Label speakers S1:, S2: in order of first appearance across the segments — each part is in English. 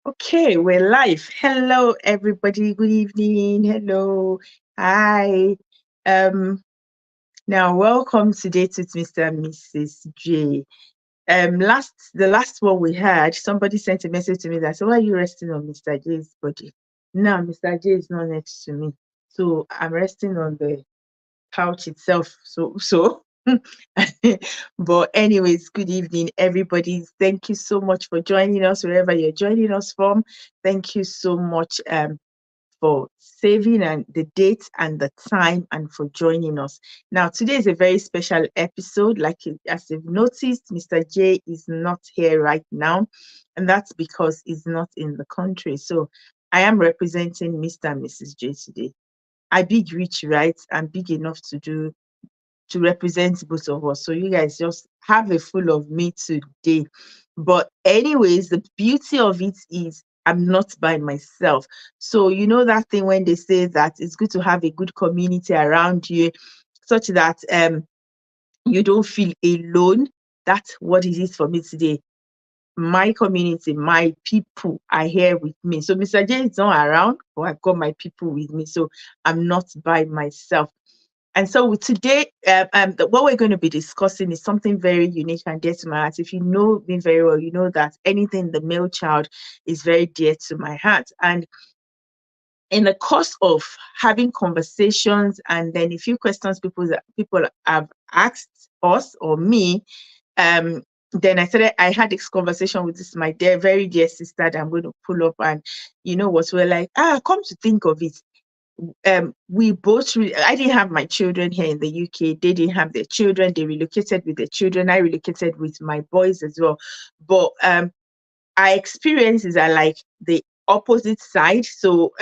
S1: Okay, we're live. Hello, everybody. Good evening. Hello. Hi. Um, Now welcome to Date with Mr. and Mrs. J. The last one we had, somebody sent a message to me that said, "Why are you resting on Mr. J's body?" Now Mr. J is not next to me. So I'm resting on the couch itself. So but anyways, good evening, everybody. Thank you so much for joining us wherever you're joining us from. Thank you so much for saving and the date and the time and for joining us. Now, today is a very special episode. As you've noticed, Mr. J is not here right now, and that's because he's not in the country. So I am representing Mr. and Mrs. J today. I big rich, right? I'm big enough to represent both of us. So you guys just have a full of me today. But anyways, the beauty of it is I'm not by myself. So you know that thing when they say that it's good to have a good community around you, such that you don't feel alone. That's what it is for me today. My community, my people are here with me. So Mr. J is not around, but I've got my people with me. So I'm not by myself. And so today, what we're going to be discussing is something very unique and dear to my heart. If you know me very well, you know that anything the male child is very dear to my heart. And in the course of having conversations and then a few questions people have asked us or me, then I had this conversation with my very dear sister that I'm going to pull up, and you know what, we're like, come to think of it, we both I didn't have my children here in the UK. They didn't have their children. They relocated with their children. I relocated with my boys as well. But our experiences are like the opposite side. So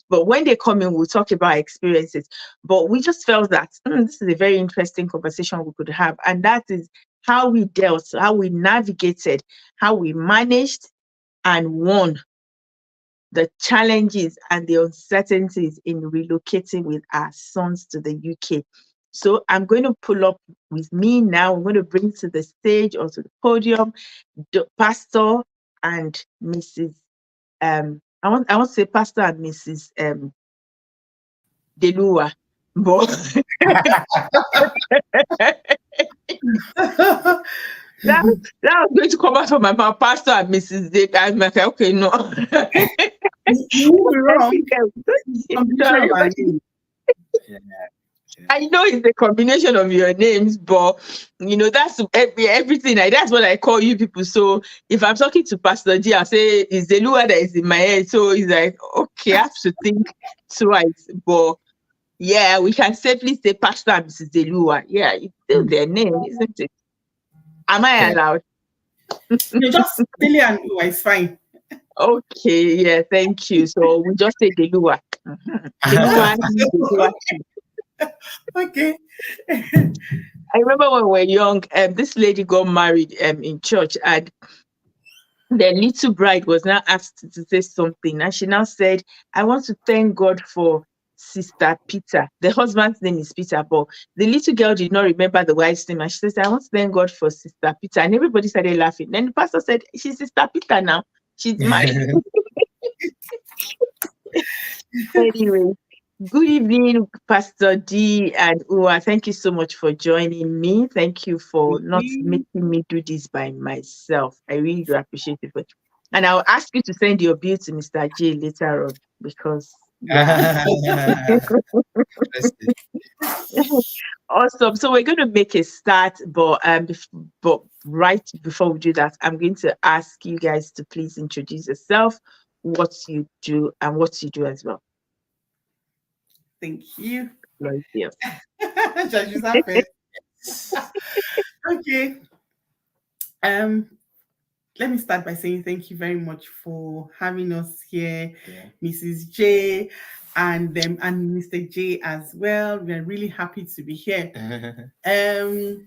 S1: but when they come in, we'll talk about our experiences. But we just felt that this is a very interesting conversation we could have. And that is how we dealt, how we navigated, how we managed and won the challenges and the uncertainties in relocating with our sons to the UK. So I'm going to pull up with me now. I'm going to bring to the stage or to the podium the pastor and Mrs. I want to say pastor and Mrs. Delua. But that was going to come out from my mouth, pastor and Mrs. Dick. I'm like, okay, no.
S2: You will be wrong.
S1: I know it's a combination of your names, but you know that's everything. That's what I call you people. So if I'm talking to Pastor G, I say it's the Lua that is in my head. So he's like, okay, I have to think twice. But yeah, we can safely say Pastor and Mrs. Delua. Yeah, it's still their name, isn't it? Am I allowed?
S2: You just Billy and Lua is fine.
S1: Okay, yeah, thank you. So we just say Delua. Delua.
S2: Okay.
S1: I remember when we were young, this lady got married in church, and the little bride was now asked to say something, and she now said, "I want to thank God for Sister Peter." The husband's name is Peter, but the little girl did not remember the wife's name, and she says, "I want to thank God for Sister Peter," and everybody started laughing. Then the pastor said, "She's Sister Peter now. She's married." Anyway, good evening, Pastor D and Ua. Thank you so much for joining me. Thank you for not making me do this by myself. I really do appreciate it. And I'll ask you to send your bill to Mr. J later on because awesome. So we're going to make a start, but right before we do that, I'm going to ask you guys to please introduce yourself, what you do, and what you do as well.
S2: Thank you.
S1: Yes.
S2: Okay. Let me start by saying thank you very much for having us here, Mrs. J, and Mr. J as well. We are really happy to be here. To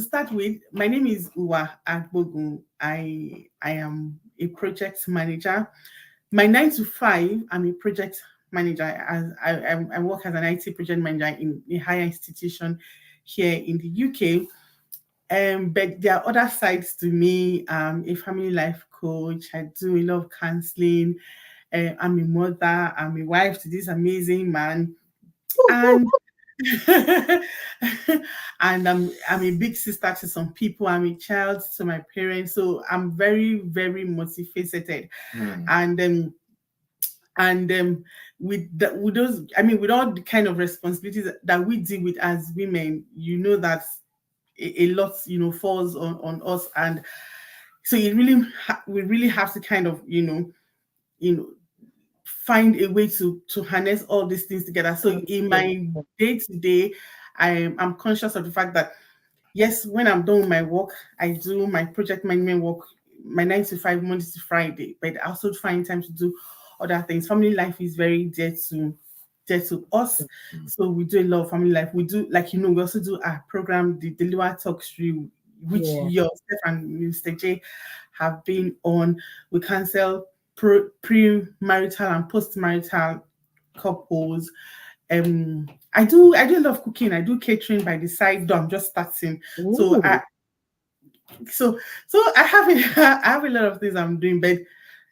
S2: start with, my name is Mr Agbogun. I am a project manager. My 9 to 5, I'm a project manager. As I work as an IT project manager in a higher institution here in the UK. But there are other sides to me. A family life coach. I do a lot of counseling. I'm a mother. I'm a wife to this amazing man, and and I'm a big sister to some people. I'm a child to my parents, so I'm very very multifaceted, and with those, I mean, with all the kind of responsibilities that we deal with as women, that a lot falls on us, and so we really have to kind of you know find a way to harness all these things together. So in my day to day, I'm conscious of the fact that yes, when I'm done with my work, I do my project management work, my 9 to 5, Monday to Friday, but I also find time to do other things. Family life is very dear to us. So we do a lot of family life. We do, like, we also do our program, the Deliver Talk Stream, which
S1: Yeah.
S2: yourself and Mr. J have been on. We counsel pre-marital and post-marital couples. I do a lot of cooking. I do catering by the side, though I'm just starting. So
S1: Ooh.
S2: I have I have a lot of things I'm doing, but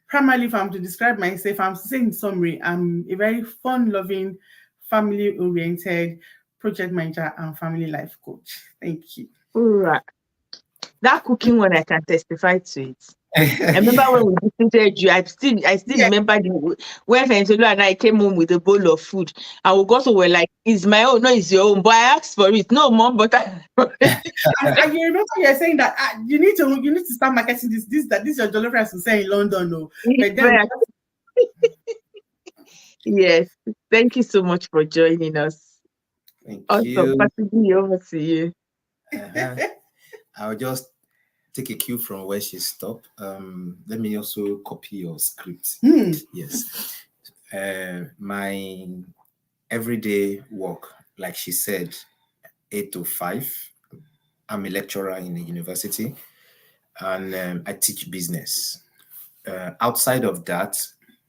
S2: primarily, if I'm to describe myself, I'm saying in summary, I'm a very fun-loving, family-oriented project manager and family life coach. Thank you.
S1: Alright. That cooking one, I can testify to it. I remember when we visited you, I still
S2: Yeah,
S1: remember when Fensolo and I came home with a bowl of food, and we also were like, "It's my own, no, it's your own." But I asked for it. No, mom, but
S2: and you remember you're saying that you need to start marketing this your jollof rice to sell in London, no. But then
S1: yes. Thank you so much for joining us.
S3: Thank
S1: Awesome.
S3: you.
S1: Possibly over to you.
S3: Uh-huh. I'll just take a cue from where she stopped. Let me also copy your script. Yes. My everyday work, like she said, 8 to 5. I'm a lecturer in a university, and I teach business. Outside of that,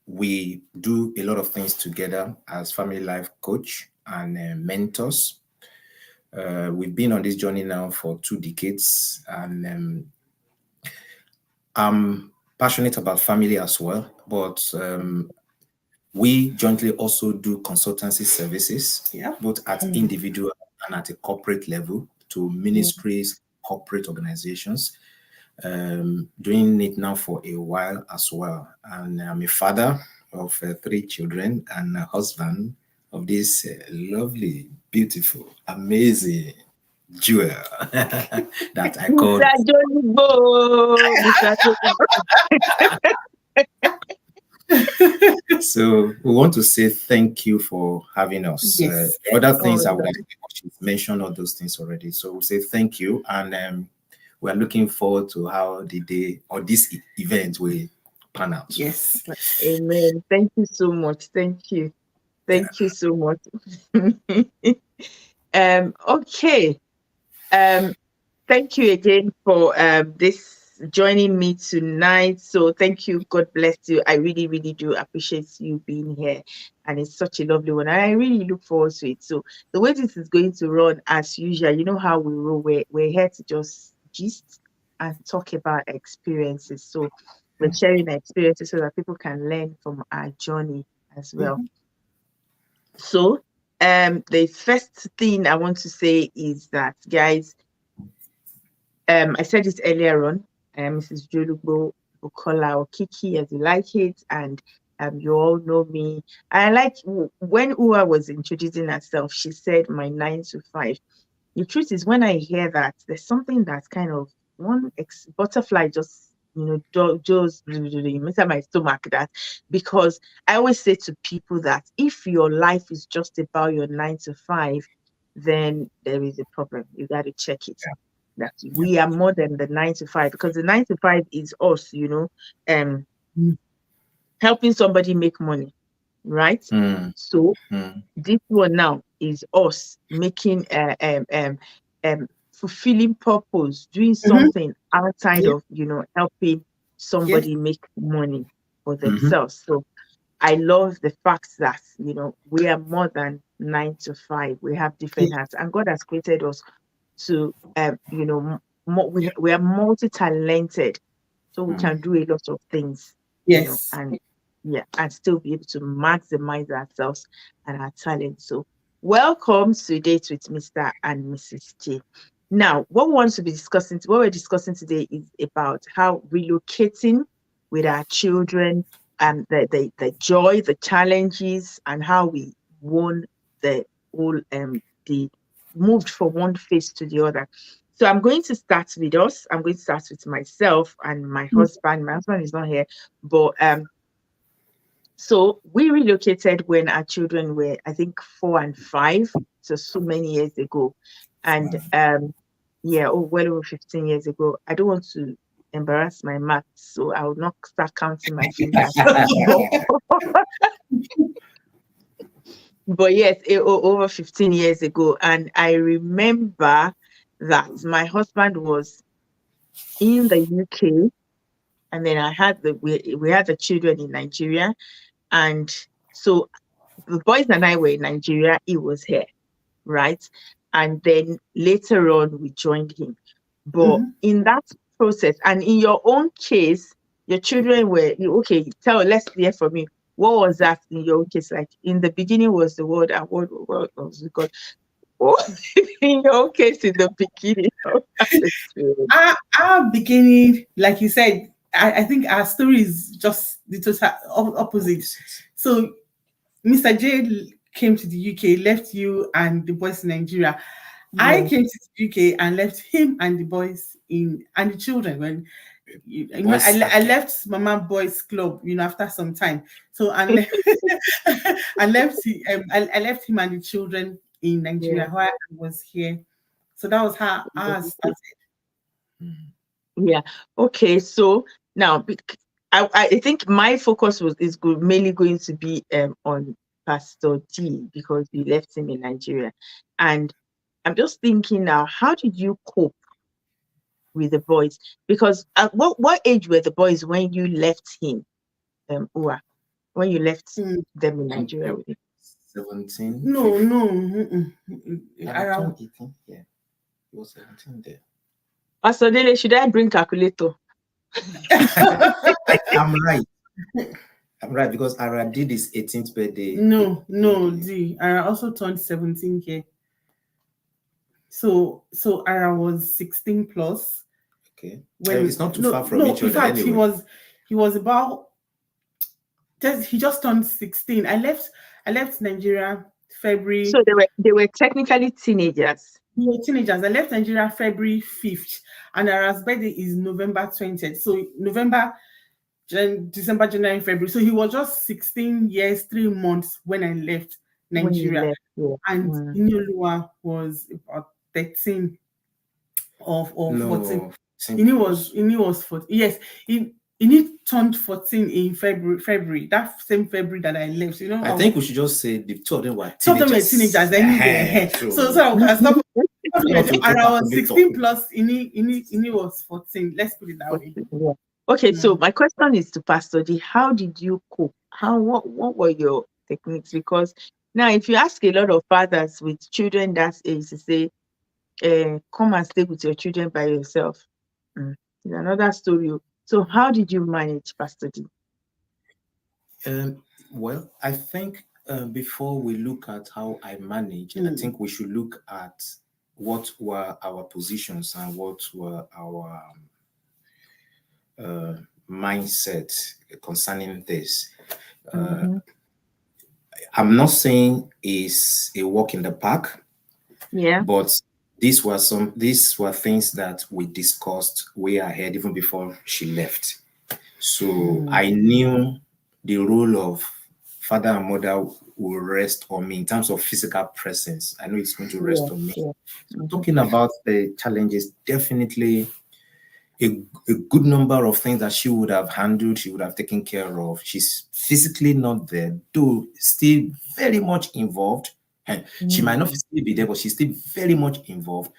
S3: we do a lot of things together as family life coach and mentors. We've been on this journey now for 2 decades, and I'm passionate about family as well, but we jointly also do consultancy services, both at individual and at a corporate level, to ministries, corporate organizations. Doing it now for a while as well. And I'm a father of 3 children and a husband of this lovely, beautiful, amazing jewel that I call.
S1: Mr. Jolibo, Mr. Jolibo.
S3: So we want to say thank you for having us.
S2: yes,
S3: Other
S1: Oh,
S3: things I would
S1: no.
S3: have mentioned all those things already. So we say thank you, and we are looking forward to how the day or this event will pan out.
S2: yes.
S1: Amen. Thank you so much. Thank you.
S3: Yeah.
S1: Thank you so much. Okay. Thank you again for this joining me tonight. So thank you. God bless you. I really, really do appreciate you being here. And it's such a lovely one. And I really look forward to it. So the way this is going to run, as usual, you know how we roll. We're here to just gist and talk about experiences. So we're sharing our experiences so that people can learn from our journey as well. So the first thing I want to say is that, guys, I said it earlier on, Mrs. Jolugbo, Bukola, or Kiki, as you like it, and you all know me. I like when Ua was introducing herself, she said my 9 to 5. The truth is, when I hear that, there's something that's kind of butterfly just just inside my stomach, that because I always say to people that if your life is just about your 9 to 5, then there is a problem. You got to check it. That we are more than the 9 to 5, because the 9 to 5 is us, um, helping somebody make money, right? So this one now is us making fulfilling purpose, doing something outside
S2: Yeah,
S1: of helping
S2: yes,
S1: somebody make money for themselves. So I love the fact that we are more than 9 to 5. We have different hats, and God has created us to we are multi-talented, so we can do a lot of things,
S2: Yes.
S1: and and still be able to maximize ourselves and our talent. So welcome to Date with Mr. and Mrs. J. Now, what we're discussing today is about how relocating with our children, and the joy, the challenges, and how we won the whole the moved from one phase to the other. So I'm going to start with us. I'm going to start with myself and my husband. My husband is not here, but so we relocated when our children were, I think, 4 and 5, so many years ago, and well over 15 years ago. I don't want to embarrass my math, so I will not start counting my fingers. But yes, over 15 years ago, and I remember that my husband was in the UK, and then we had the children in Nigeria, and so the boys and I were in Nigeria. He was here, right? And then later on, we joined him. But in that process, and in your own case, your children were okay. Let's hear from you. What was that in your own case like? In the beginning was the word, and what was God? In your own case, in the beginning of that experience.
S2: Our beginning, like you said, I think our story is just the total opposite. So Mr. J came to the UK, left you and the boys in Nigeria. I came to the UK and left him and the boys and the children when I left Mama Boys Club, after some time. So I left him and the children in Nigeria while I was here. So that was how ours started.
S1: Yeah. Okay. So now, I think my focus mainly going to be on Pastor D, because we left him in Nigeria, and I'm just thinking now, how did you cope with the boys? Because what age were the boys when you left him, Ua? When you left them in Nigeria with him?
S3: 17.
S2: No.
S3: Around 18. Yeah, he was 17 there.
S1: Pastor Dele, should I bring calculator?
S3: I'm right because Ara did his 18th birthday.
S2: No, Ara also turned 17 here. So Ara was 16 plus.
S3: Okay. It's not too far from each other.
S2: In fact,
S3: anyway.
S2: he was about. He just turned 16. I left Nigeria February.
S1: So they were technically teenagers.
S2: They were teenagers. I left Nigeria February 5th, and Ara's birthday is November 20th. So November, December, January, February. So he was just 16 years, 3 months when I left Nigeria. And Inyolua was about 13 or 14. Ini was 14. Yes, Ini turned 14 in February. That same February that I left.
S3: I think we should just say the two of them were teenagers.
S2: Two of them were teenagers anyway. So I stopped. I was 16 plus. Ini was 14. Let's put it that way.
S1: Yeah. Okay, so my question is to Pastor D. How did you cope? What were your techniques? Because now, if you ask a lot of fathers with children that age to say, come and stay with your children by yourself, it's another story. So how did you manage, Pastor D?
S3: Well, I think before we look at how I manage, I think we should look at what were our positions and what were our mindset concerning this. I'm not saying it's a walk in the park, but these were things that we discussed way ahead, even before she left. So I knew the role of father and mother will rest on me in terms of physical presence. I know it's going to rest on me. So talking about the challenges, definitely a good number of things that she would have handled, she would have taken care of. She's physically not there, though still very much involved. And she might not physically be there, but she's still very much involved.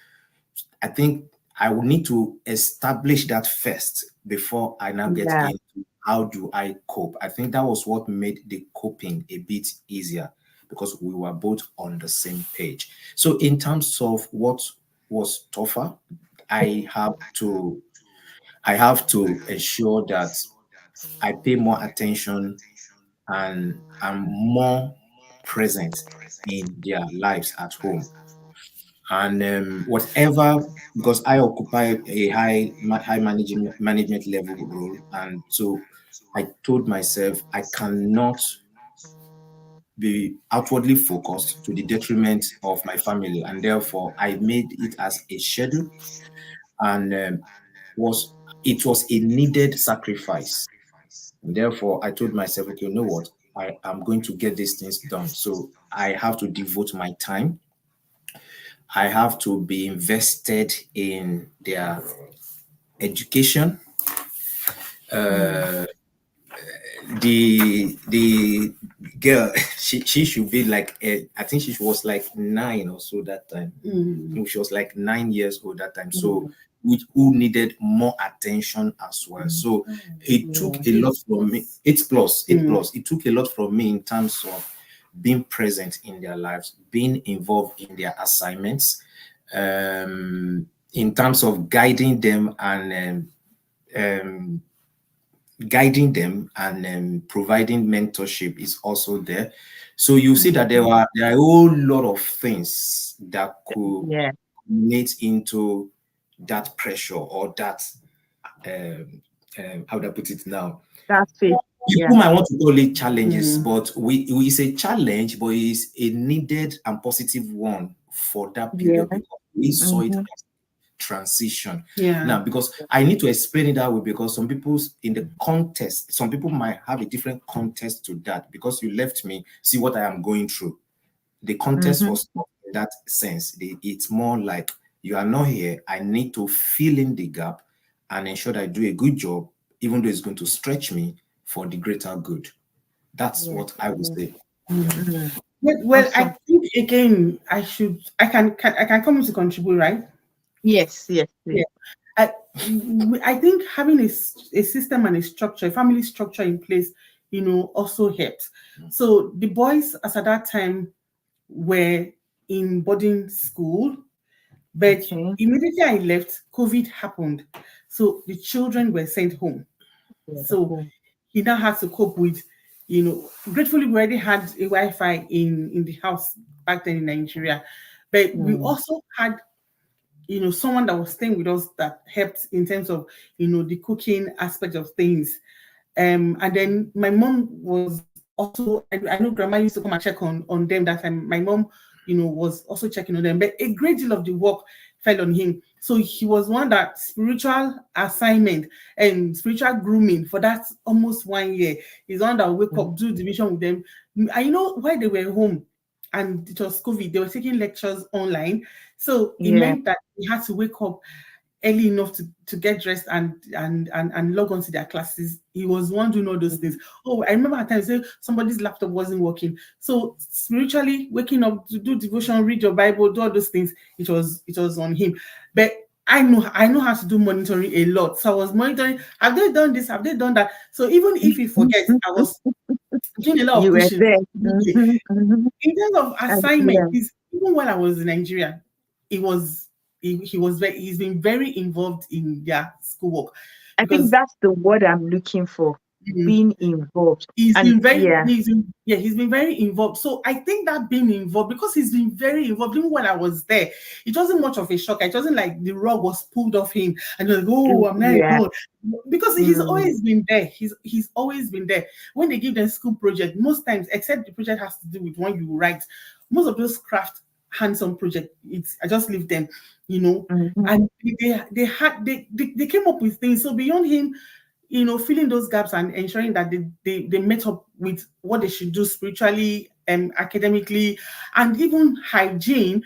S3: I think I would need to establish that first before I now get into how do I cope. I think that was what made the coping a bit easier, because we were both on the same page. So in terms of what was tougher, I have to I have to ensure that I pay more attention and I'm more present in their lives at home. And whatever, because I occupy a high management level role, and so I told myself I cannot be outwardly focused to the detriment of my family, and therefore I made it as a schedule, and was it was a needed sacrifice. And therefore, I told myself, okay, you know what? I am going to get these things done. So I have to devote my time. I have to be invested in their education. Uh, the girl, she should be like I think she was like 9 or so that time. She was like 9 years old that time. So who needed more attention as well. So it took a lot from me. 8 plus, 8 plus. It took a lot from me in terms of being present in their lives, being involved in their assignments, in terms of um, guiding them and providing mentorship is also there. So you see that there are a whole lot of things that could
S1: Yeah.
S3: culminate into that pressure or that how do I put it now?
S1: That's it. Yeah.
S3: People might want to call it challenges, but we it's a challenge, but it's a needed and positive one for that
S1: Yeah.
S3: period because we saw it
S1: Mm-hmm.
S3: as transition.
S2: Yeah.
S3: Now, because I need to explain it that way, because some people's in the context, some people might have a different context to that. Because you left me, see what I am going through. The context
S1: Mm-hmm.
S3: was not in that sense. It's more like you are not here. I need to fill in the gap and ensure that I do a good job, even though it's going to stretch me for the greater good. That's
S1: Yeah.
S3: what I would say.
S1: Mm.
S2: Well, I
S1: Awesome.
S2: think again, I can come in to contribute, right?
S1: Yes. Yes.
S2: Yeah.
S1: Please.
S2: I I think having a system and a structure, a family structure in place, also helped. So the boys, as at that time, were in boarding school, but
S1: Okay.
S2: immediately I left, COVID happened. So the children were sent home.
S1: Yeah.
S2: So
S1: Cool.
S2: he now has to cope with, gratefully we already had a Wi-Fi in the house back then in Nigeria. But we
S1: Mm.
S2: also had, someone that was staying with us that helped in terms of, the cooking aspect of things. And then my mom was also, I know grandma used to come and check on them that time. My mom, was also checking on them, but a great deal of the work fell on him. So he was one that spiritual assignment and spiritual grooming for that almost 1 year. He's one that will wake
S1: Mm.
S2: up, do division with them. And while they were home and it was COVID, they were taking lectures online. So it
S1: Yeah.
S2: meant that he had to wake up early enough to get dressed and log on to their classes. He was one doing all those things. Oh, I remember at times somebody's laptop wasn't working. So spiritually waking up to do devotion, read your Bible, do all those things, it was on him. But I know how to do monitoring a lot. So I was monitoring, have they done this? Have they done that? So even if he forgets, I was doing a lot of
S1: You were
S2: pushing.
S1: there. Mm-hmm. Mm-hmm.
S2: In terms of assignment,
S1: Yeah.
S2: even when I was in Nigeria, it was he's been very involved in their schoolwork
S1: I think
S2: because
S1: that's the word I'm looking for.
S2: mm,
S1: Being involved.
S2: he's
S1: And
S2: been very
S1: yeah.
S2: he's been very involved. So I think that being involved, because he's been very involved, even when I was there, it wasn't much of a shock. It wasn't like the rug was pulled off him and you're like, oh, I'm not
S1: Yeah.
S2: alone. Because he's
S1: Mm.
S2: always been there. He's always been there. When they give them school project, most times, except the project has to do with one you write, most of those craft hands-on project, it's I just leave them,
S1: Mm-hmm.
S2: and they came up with things. So beyond him, filling those gaps and ensuring that they met up with what they should do spiritually and academically and even hygiene.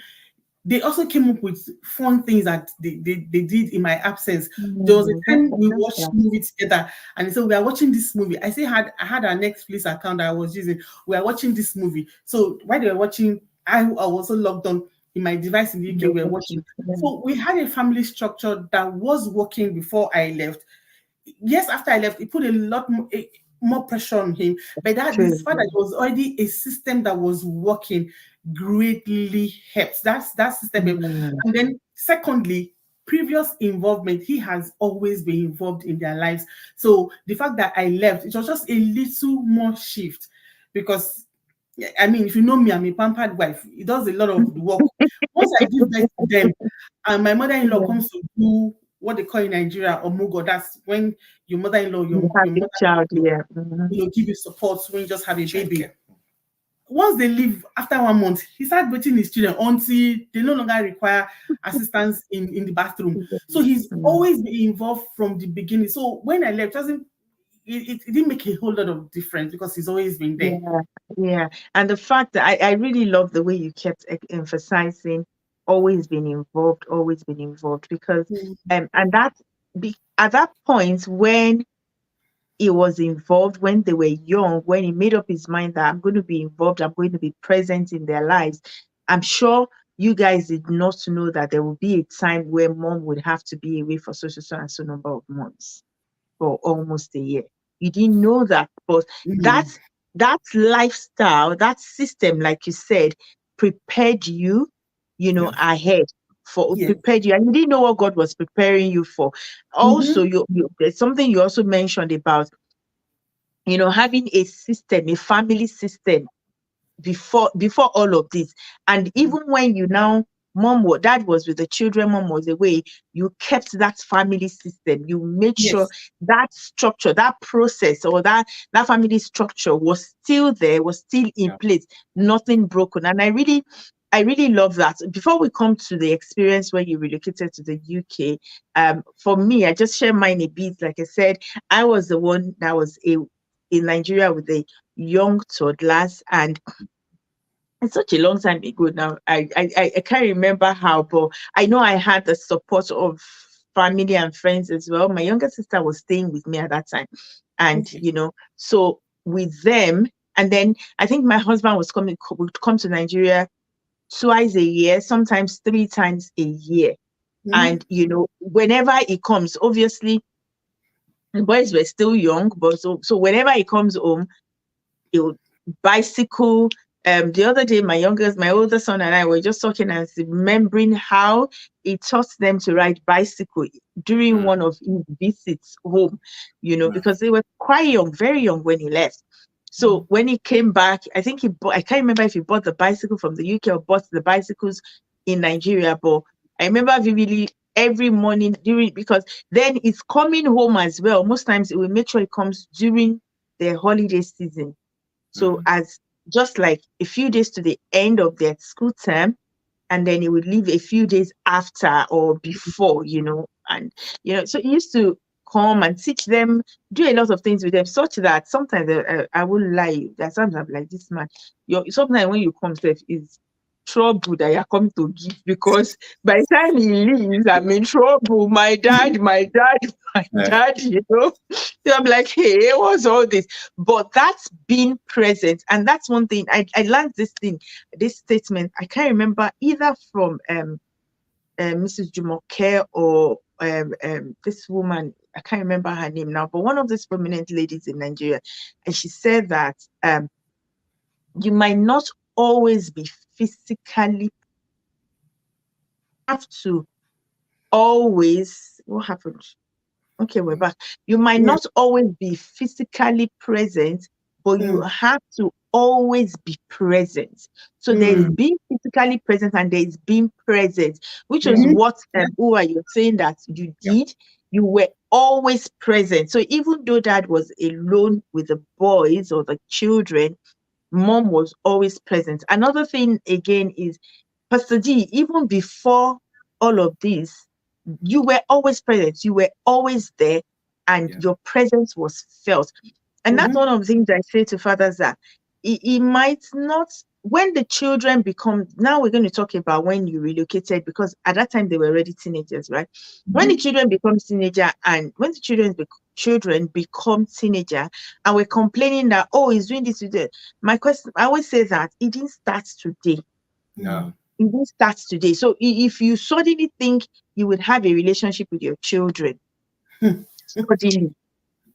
S2: They also came up with fun things that they did in my absence. There was
S1: Mm.
S2: a time we
S1: That's
S2: watched
S1: right.
S2: movie together, and they said we are watching this movie. I had a Netflix account that I was using. We are watching this movie. So while they were watching, I was also logged on in my device in the UK.
S1: You're
S2: We were watching.
S1: watching. Yeah.
S2: So we had a family structure that was working before I left. Yes, after I left, it put a lot more pressure on him. But this
S1: True.
S2: fact that it was already a system that was working greatly helps. That system.
S1: Mm.
S2: And then secondly, previous involvement, he has always been involved in their lives. So the fact that I left, it was just a little more shift, because I mean, if you know me, I'm a pampered wife. He does a lot of the work. Once I give birth to them, and my mother-in-law comes to do what they call in Nigeria omugo. That's when your mother-in-law,
S1: You have
S2: your
S1: a child,
S2: mother-in-law,
S1: yeah.
S2: give you support when you just have a baby.
S3: Childcare.
S2: Once they leave after 1 month, he starts beating his children until they no longer require assistance in the bathroom. So he's always been involved from the beginning. So when I left, it didn't make a whole lot of difference, because he's always been there.
S1: Yeah. And the fact that I really love the way you kept emphasizing always been involved, because and that at that point when he was involved, when they were young, when he made up his mind that I'm going to be involved, I'm going to be present in their lives, I'm sure you guys did not know that there would be a time where mom would have to be away for so and so number of months, for almost a year. You didn't know that, but that lifestyle, that system, like you said, prepared you, ahead, prepared you, and you didn't know what God was preparing you for. Also, there's something you also mentioned about, having a system, a family system before all of this. And even when you now, dad was with the children, mom was away, you kept that family system. You made sure that structure, that process, or that family structure was still there, was still in place, nothing broken. And I really love that. Before we come to the experience where you relocated to the UK, for me, I just share mine a bit. Like I said, I was the one that was in Nigeria with the young toddlers, and it's such a long time ago now. I can't remember how, but I know I had the support of family and friends as well. My younger sister was staying with me at that time, and so with them, and then I think my husband would come to Nigeria twice a year, sometimes 3 times a year. And whenever he comes, obviously the boys were still young, but so whenever he comes home, he'll bicycle. The other day, my older son and I were just talking and remembering how he taught them to ride bicycle during one of his visits home, because they were quite young, very young when he left. So when he came back, I think I can't remember if he bought the bicycle from the UK or bought the bicycles in Nigeria, but I remember vividly every morning because then it's coming home as well. Most times it will make sure it comes during the holiday season. So as just like a few days to the end of their school term, and then it would leave a few days after or before, and so he used to come and teach them, do a lot of things with them, such that sometimes I wouldn't lie. That sometimes I'm like, this man, sometimes when you come to is trouble that you're coming to give, because by the time he leaves, I'm in trouble. My dad, So I'm like, hey, what's all this? But that's being present. And that's one thing. I learned this statement. I can't remember either from Mrs. Jumoke or this woman, I can't remember her name now, but one of these prominent ladies in Nigeria. And she said that you might not always be physically, have to always, what happened? Okay, we're back. You might not always be physically present, but you have to always be present. So there's being physically present and there's being present, which is what you're saying that you did. You were always present. So even though dad was alone with the boys or the children, mom was always present. Another thing again is, Pastor D, even before all of this, you were always present. You were always there, and your presence was felt. And that's one of the things I say to fathers, that it might not, when the children become, now we're going to talk about when you relocated, because at that time they were already teenagers, right? When the children become teenager, and when the children become teenager, and we're complaining that, oh, he's doing this with it. My question, I always say that it didn't start today.
S3: No.
S1: It didn't start today. So if you suddenly think you would have a relationship with your children, suddenly,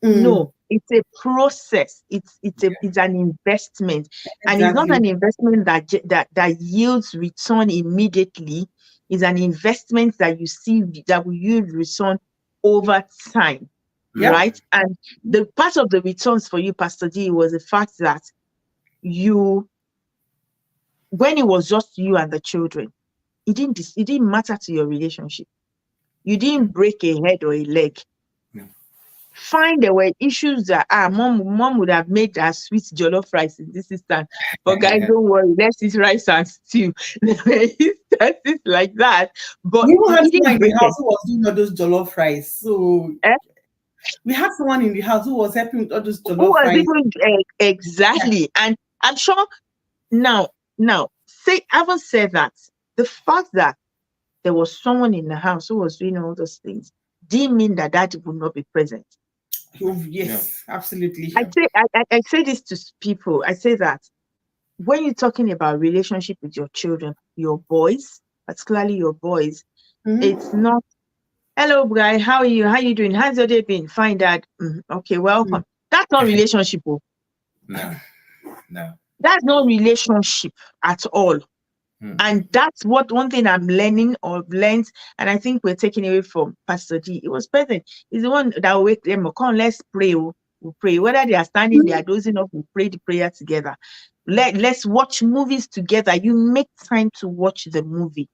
S1: no, it's a process. It's an investment, and it's not an investment that yields return immediately. is an investment that you see that will yield return over time, right? And the part of the returns for you, Pastor D, was the fact that you, when it was just you and the children, it didn't matter to your relationship. You didn't break a head or a leg. Fine, there were issues that mom would have made that sweet jollof rice in this instance. But guys, don't worry, let's eat rice and stew. There were instances like that. But
S2: we had someone in the house who was doing all those jollof rice. So we had someone in the house who was helping with all those jollof rice.
S1: Exactly. And I'm sure now, having said that, the fact that there was someone in the house who was doing all those things didn't mean that Daddy would not be present.
S2: Yes, absolutely.
S1: I say this to people. I say that when you're talking about relationship with your children, your boys, particularly your boys, it's not, hello, guy, how are you? How you doing? How's your day been? Fine, Dad. Okay, welcome. That's not relationship.
S3: No.
S1: That's not relationship at all. And that's what one thing I'm learning or learned, and I think we're taking away from Pastor D. It was present. He's the one that will wake them up. Come, let's pray. We'll pray. Whether they are standing, they are dozing off, we'll pray the prayer together. Let's watch movies together. You make time to watch the movie.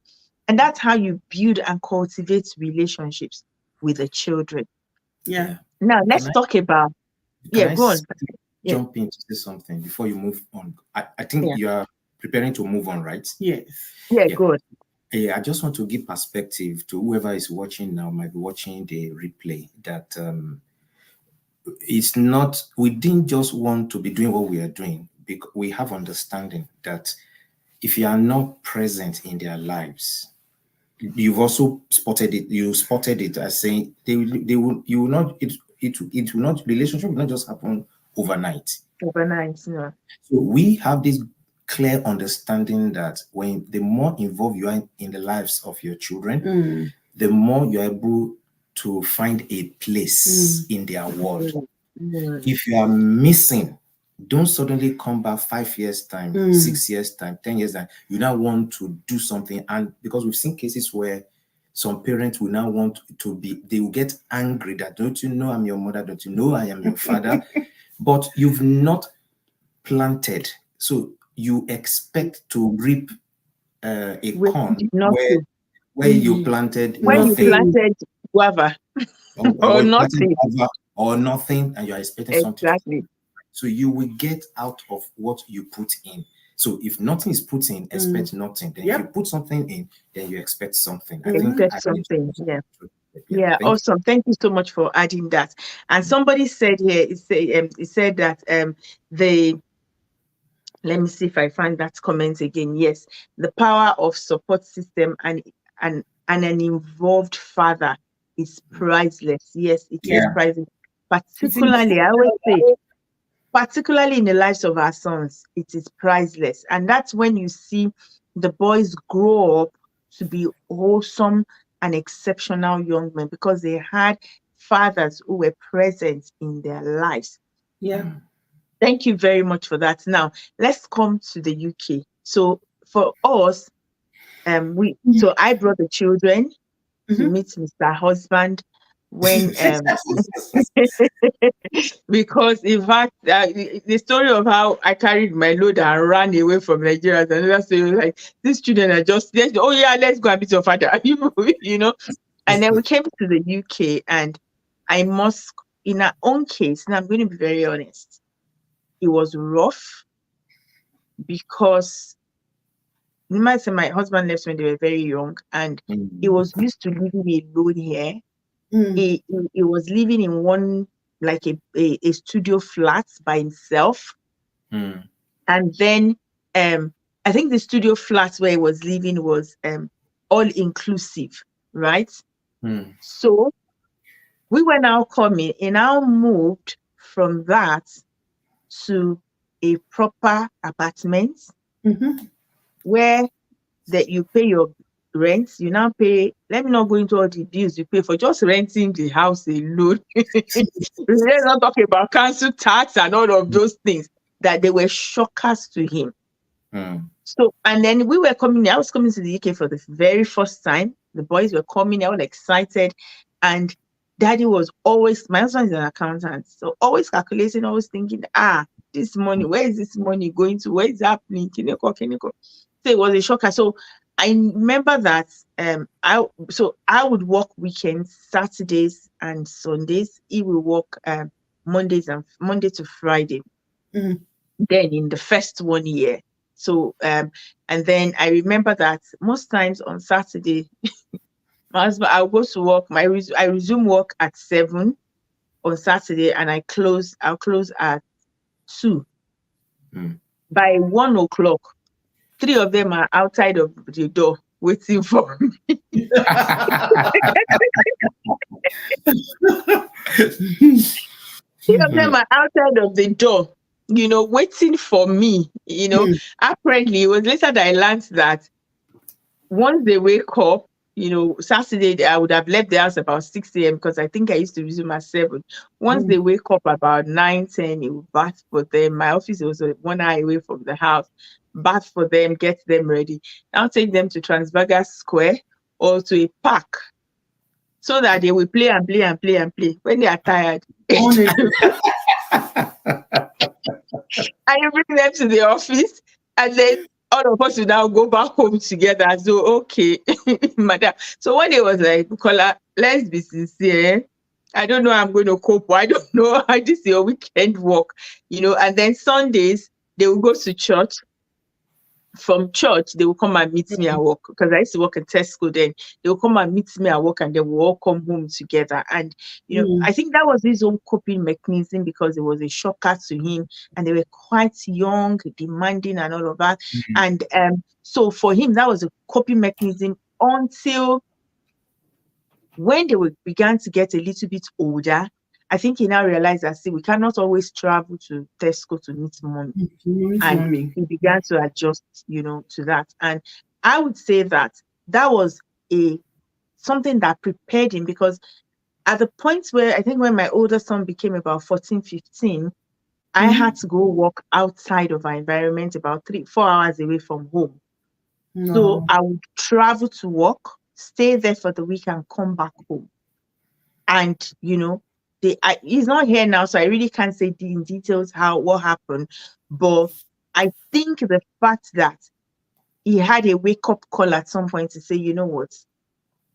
S1: And that's how you build and cultivate relationships with the children.
S2: Yeah.
S1: Now let's talk about go on.
S3: Jump in to say something before you move on. I think you are preparing to move on, right?
S2: Yes.
S1: Yeah, good.
S3: Yeah, I just want to give perspective to whoever is watching now, might be watching the replay, that it's not, we didn't just want to be doing what we are doing, because we have understanding that if you are not present in their lives, you've also spotted it. You spotted it as saying relationship will not just happen overnight.
S1: No.
S3: So we have this clear understanding that the more involved you are in the lives of your children, the more you're able to find a place in their world. If you are missing, don't suddenly come back 5 years time, 6 years time, 10 years time. You now want to do something, and because we've seen cases where some parents will now want to be, they will get angry that, don't you know I'm your mother? Don't you know I am your father? But you've not planted, so you expect to reap a corn where you planted
S1: guava
S3: or nothing, and you're expecting something. So you will get out of what you put in. So if nothing is put in, expect nothing. Then if you put something in, then you expect something.
S1: Yeah, awesome. Thank you so much for adding that. And somebody said here, it said that let me see if I find that comment again. Yes, the power of support system and an involved father is priceless. Yes, it is priceless. Particularly, I always say, particularly in the lives of our sons, it is priceless. And that's when you see the boys grow up to be wholesome and exceptional young men, because they had fathers who were present in their lives.
S2: Yeah.
S1: Thank you very much for that. Now, let's come to the UK. So for us, so I brought the children to meet Mr. Husband when because in fact the story of how I carried my load and ran away from Nigeria, and another story, like, these children are just, oh yeah, let's go and meet your father, you know. And then we came to the UK, and I must, in our own case, and I'm going to be very honest, it was rough because my husband left when they were very young, and he was used to living alone here. He was living in one, like a studio flat by himself. And then I think the studio flat where he was living was all inclusive, right? So we were now coming, and now moved from that to a proper apartment where that you pay your rent. You now pay, let me not go into all the bills you pay for just renting the house alone. Let's not talk about council tax and all of those things that they were shockers to him. So, and then we were coming, I was coming to the UK for the very first time. The boys were coming, I was excited. And daddy was always, my husband is an accountant, so always calculating, always thinking, this money, where is this money going to? Where is it happening? Kineko, kineko. So it was a shocker. So I remember that I would work weekends, Saturdays and Sundays. He will work Monday to Friday.
S2: Mhm.
S1: Then in the first 1 year. So and then I remember that most times on Saturday, my husband, I'll go to work. I resume work at 7 on Saturday, and I'll close at 2. By 1 o'clock, 3 of them are outside of the door waiting for me. 3 of them are outside of the door, waiting for me. Apparently, it was later that I learned that once they wake up, Saturday, I would have left the house about 6 a.m. because I think I used to resume at 7. Once they wake up about 9, 10, it will bath for them. My office was 1 hour away from the house. Bath for them, get them ready. Now take them to Transvaga Square or to a park so that they will play and play and play and play. When they are tired, I bring them to the office, and then all of us will now go back home together. So, okay, madam. So one day was like, Bukola, let's be sincere. I don't know how I'm going to cope. I don't know how this is your weekend work, and then Sundays, they will go to church. From church, they will come and meet me at work because I used to work in Tesco then. They will come and meet me at work and then we'll all come home together. And, I think that was his own coping mechanism because it was a shocker to him and they were quite young, demanding and all of that. And so for him, that was a coping mechanism until when they began to get a little bit older. I think he now realized that, we cannot always travel to Tesco to meet mommy. And he began to adjust, to that. And I would say that was something that prepared him because at the point where I think when my older son became about 14, 15, I had to go walk outside of our environment about 3-4 hours away from home.
S2: No.
S1: So I would travel to work, stay there for the week and come back home. And, he's not here now, so I really can't say in details what happened. But I think the fact that he had a wake-up call at some point to say, you know what,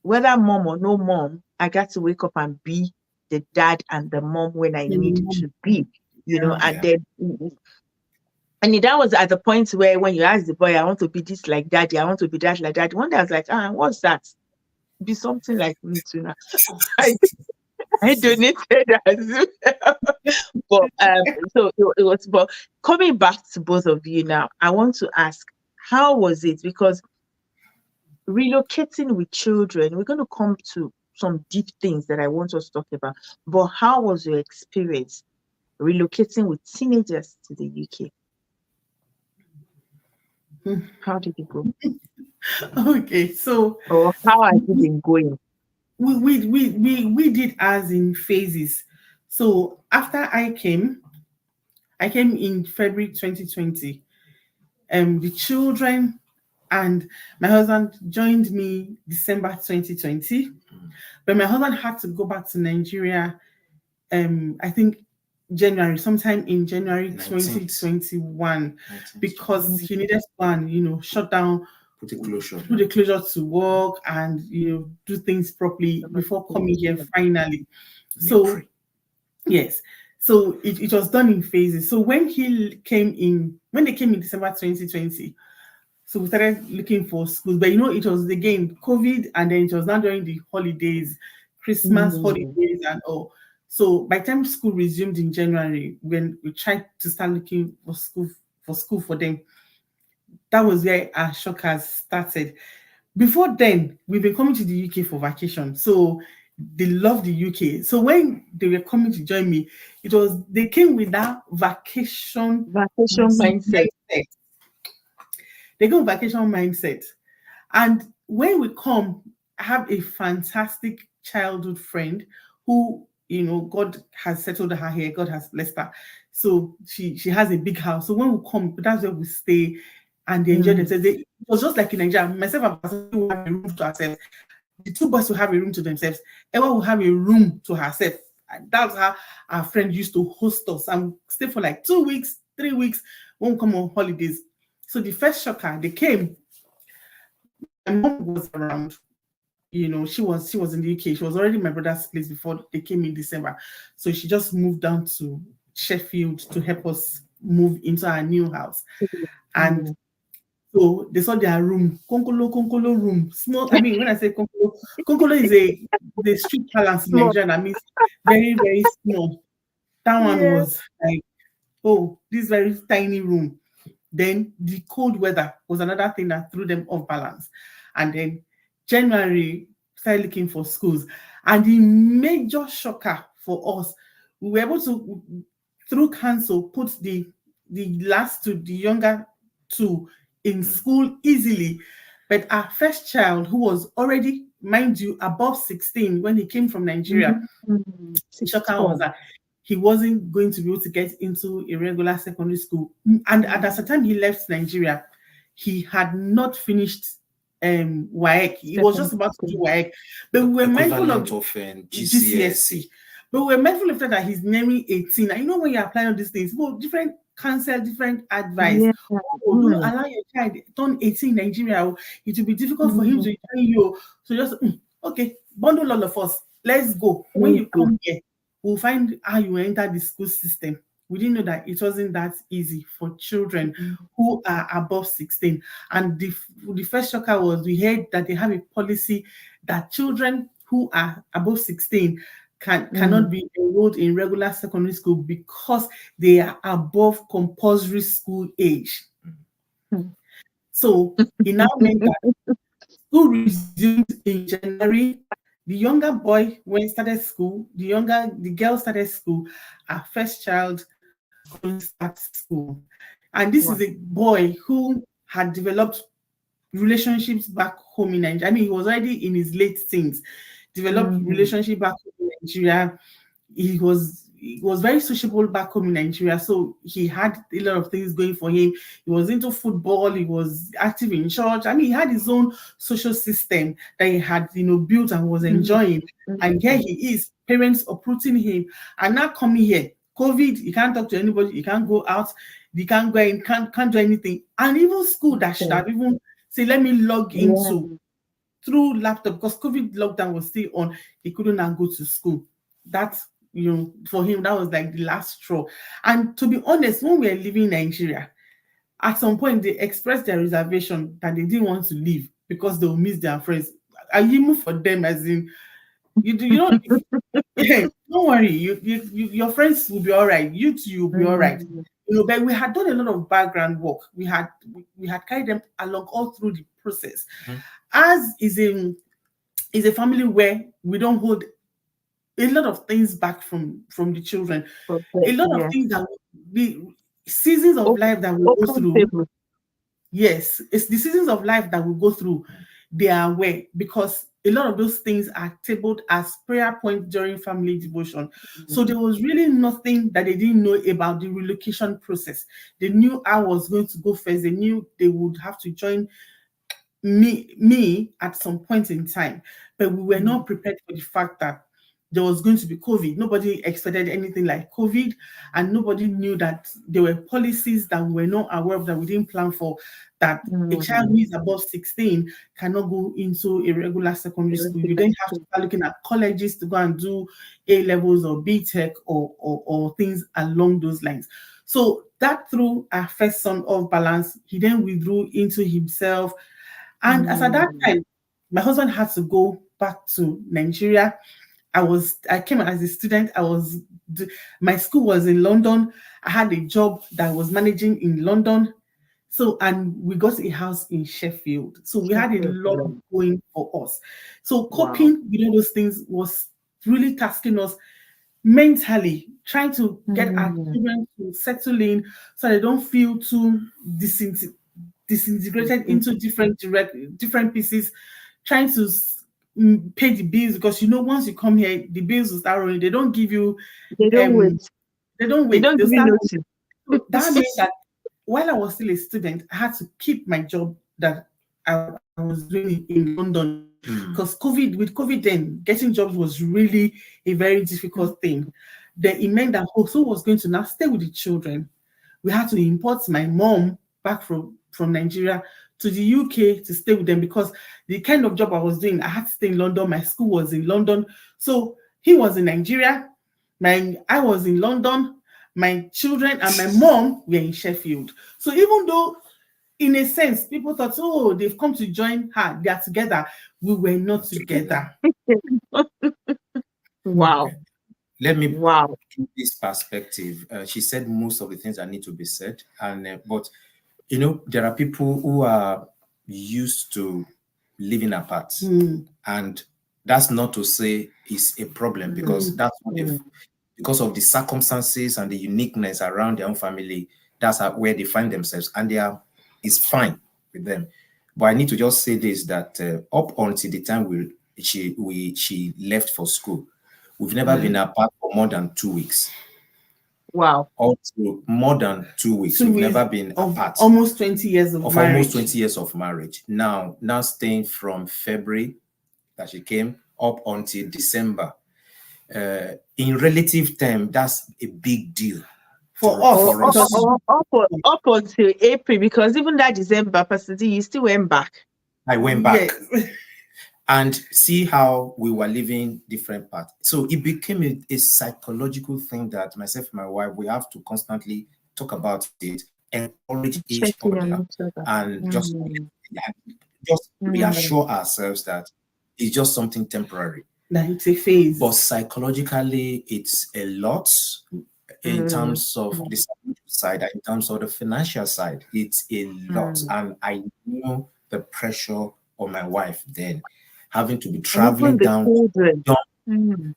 S1: whether mom or no mom, I got to wake up and be the dad and the mom when I need to be, and then and that was at the point where when you ask the boy, I want to be this like daddy, I want to be that like daddy. One day I was like, what's that? Be something like me too now. I donated as well. But so it was. But coming back to both of you now, I want to ask, how was it? Because relocating with children, we're going to come to some deep things that I want us to talk about. But how was your experience relocating with teenagers to the UK? How did it go?
S2: Okay, so
S1: or how has it been going?
S2: We did as in phases. So after I came in February 2020. The children and my husband joined me December 2020. But my husband had to go back to Nigeria, I think sometime in January 2021, because he needed to shut down,
S3: put a
S2: closure to work and do things properly before coming here finally. So yes. So it was done in phases. So when they came in December 2020, so we started looking for schools. But it was again COVID, and then it was not during the holidays, Christmas holidays and all. So by the time school resumed in January, when we tried to start looking for school for them, that was where our shockers started. Before then, we've been coming to the UK for vacation. So they love the UK. So when they were coming to join me, they came with that vacation
S1: mindset.
S2: They go vacation mindset. And when we come, I have a fantastic childhood friend who, God has settled her here. God has blessed her. So she has a big house. So when we come, that's where we stay. and they enjoyed themselves. It was just like in Nigeria. Myself and Pastor will have a room to ourselves. The two boys will have a room to themselves. Ewa will have a room to herself. And that's how our friend used to host us and stay for like 2 weeks, 3 weeks, won't come on holidays. So the first shocker, they came. My mom was around. She was in the UK. She was already in my brother's place before they came in December. So she just moved down to Sheffield to help us move into our new house. And so they saw their room, Konkolo room, small. I mean, when I say Konkolo is the street palace in Nigeria. That means very, very small. That one was like, oh, this very tiny room. Then the cold weather was another thing that threw them off balance. And then January, started looking for schools. And the major shocker for us, we were able to, through council, put the last two, the younger two, in school easily. But our first child, who was already, mind you, above 16 when he came from Nigeria, shocker was that he wasn't going to be able to get into a regular secondary school. And at the time he left Nigeria, he had not finished WAEC. He was just about to do WAEC. But we were mindful of GCSE. But we were mindful of that he's nearing 18. And when you apply on these things, different counsel, different advice. Don't allow your child turn 18 in Nigeria. It will be difficult for him to join you. So just, okay, bundle all of us. Let's go. When you come here, we'll find how you enter the school system. We didn't know that it wasn't that easy for children who are above 16. And the first shocker was we heard that they have a policy that children who are above 16 cannot be enrolled in regular secondary school because they are above compulsory school age. So it now meant that school resumed in January. The younger boy, when he started school, the girl started school. Our first child couldn't start school. And this is a boy who had developed relationships back home in Nigeria. I mean, he was already in his late teens, developed relationship back home in Nigeria. He was very sociable back home in Nigeria, so he had a lot of things going for him. He was into football, he was active in church. I mean, he had his own social system that he had, built and was enjoying. And here he is, parents uprooting him, and now coming here, COVID, you can't talk to anybody, you can't go out, you can't go in, can't do anything. And even school that should have even say, let me log into through laptop, because COVID lockdown was still on, he couldn't now go to school. That's, for him, that was like the last straw. And to be honest, when we were living in Nigeria, at some point they expressed their reservation that they didn't want to leave because they will miss their friends. I even for them, as in, don't worry, your friends will be all right. You too will be all right. But we had done a lot of background work. We had carried them along all through the process. As is a family where we don't hold a lot of things back from the children. A lot of things that the seasons of life that we go through. Yes, it's the seasons of life that we go through. They are aware, because a lot of those things are tabled as prayer points during family devotion. So there was really nothing that they didn't know about the relocation process. They knew I was going to go first. They knew they would have to join me at some point in time. But we were not prepared for the fact that there was going to be COVID. Nobody expected anything like COVID, and nobody knew that there were policies that we were not aware of, that we didn't plan for, that a child who is above 16 cannot go into a regular secondary school. You then have to start looking at colleges to go and do A-levels or B-Tech or things along those lines. So that threw our first son off balance. He then withdrew into himself. And as at that time, my husband had to go back to Nigeria. I came as a student. My school was in London. I had a job that I was managing in London. So, and we got a house in Sheffield. So we had a lot going for us. So coping with all those things was really tasking us mentally, trying to get our children to settle in so they don't feel too disintegrated into different pieces, trying to pay the bills, because once you come here, the bills will start rolling. They don't give you.
S1: They don't wait.
S2: They don't wait.
S1: They don't give you notice.
S2: That means that while I was still a student, I had to keep my job that I was doing in London, because with COVID then, getting jobs was really a very difficult thing. Then it meant that also was going to now stay with the children. We had to import my mom back from Nigeria to the UK to stay with them, because the kind of job I was doing, I had to stay in London. My school was in London. So he was in Nigeria, I was in London, my children and my mom were in Sheffield. So even though, in a sense, people thought, oh, they've come to join her, they are together, we were not together.
S1: Wow.
S3: Let me
S1: Wow.
S3: give this perspective. She said most of the things that need to be said, and but you know, there are people who are used to living apart, and that's not to say it's a problem, because that's what because of the circumstances and the uniqueness around their own family, that's where they find themselves, and it's fine with them. But I need to just say this, that up until the time she left for school, we've never been apart for more than 2 weeks.
S1: Wow.
S3: Also, more than 2 weeks. We've never been apart.
S2: Almost 20 years of marriage.
S3: Almost 20 years of marriage. Now staying from February that she came up until December. In relative term, that's a big deal
S2: for us.
S1: Up until April, because even that December, Pastor D, you still went back.
S3: I went back. Yes. And see how we were living different parts. So it became a psychological thing that myself and my wife, we have to constantly talk about it, encourage each other, and just reassure ourselves that it's just something temporary.
S2: That it's a phase.
S3: But psychologically, it's a lot in terms of the side, in terms of the financial side. It's a lot. And I know the pressure on my wife then, having to be traveling down, and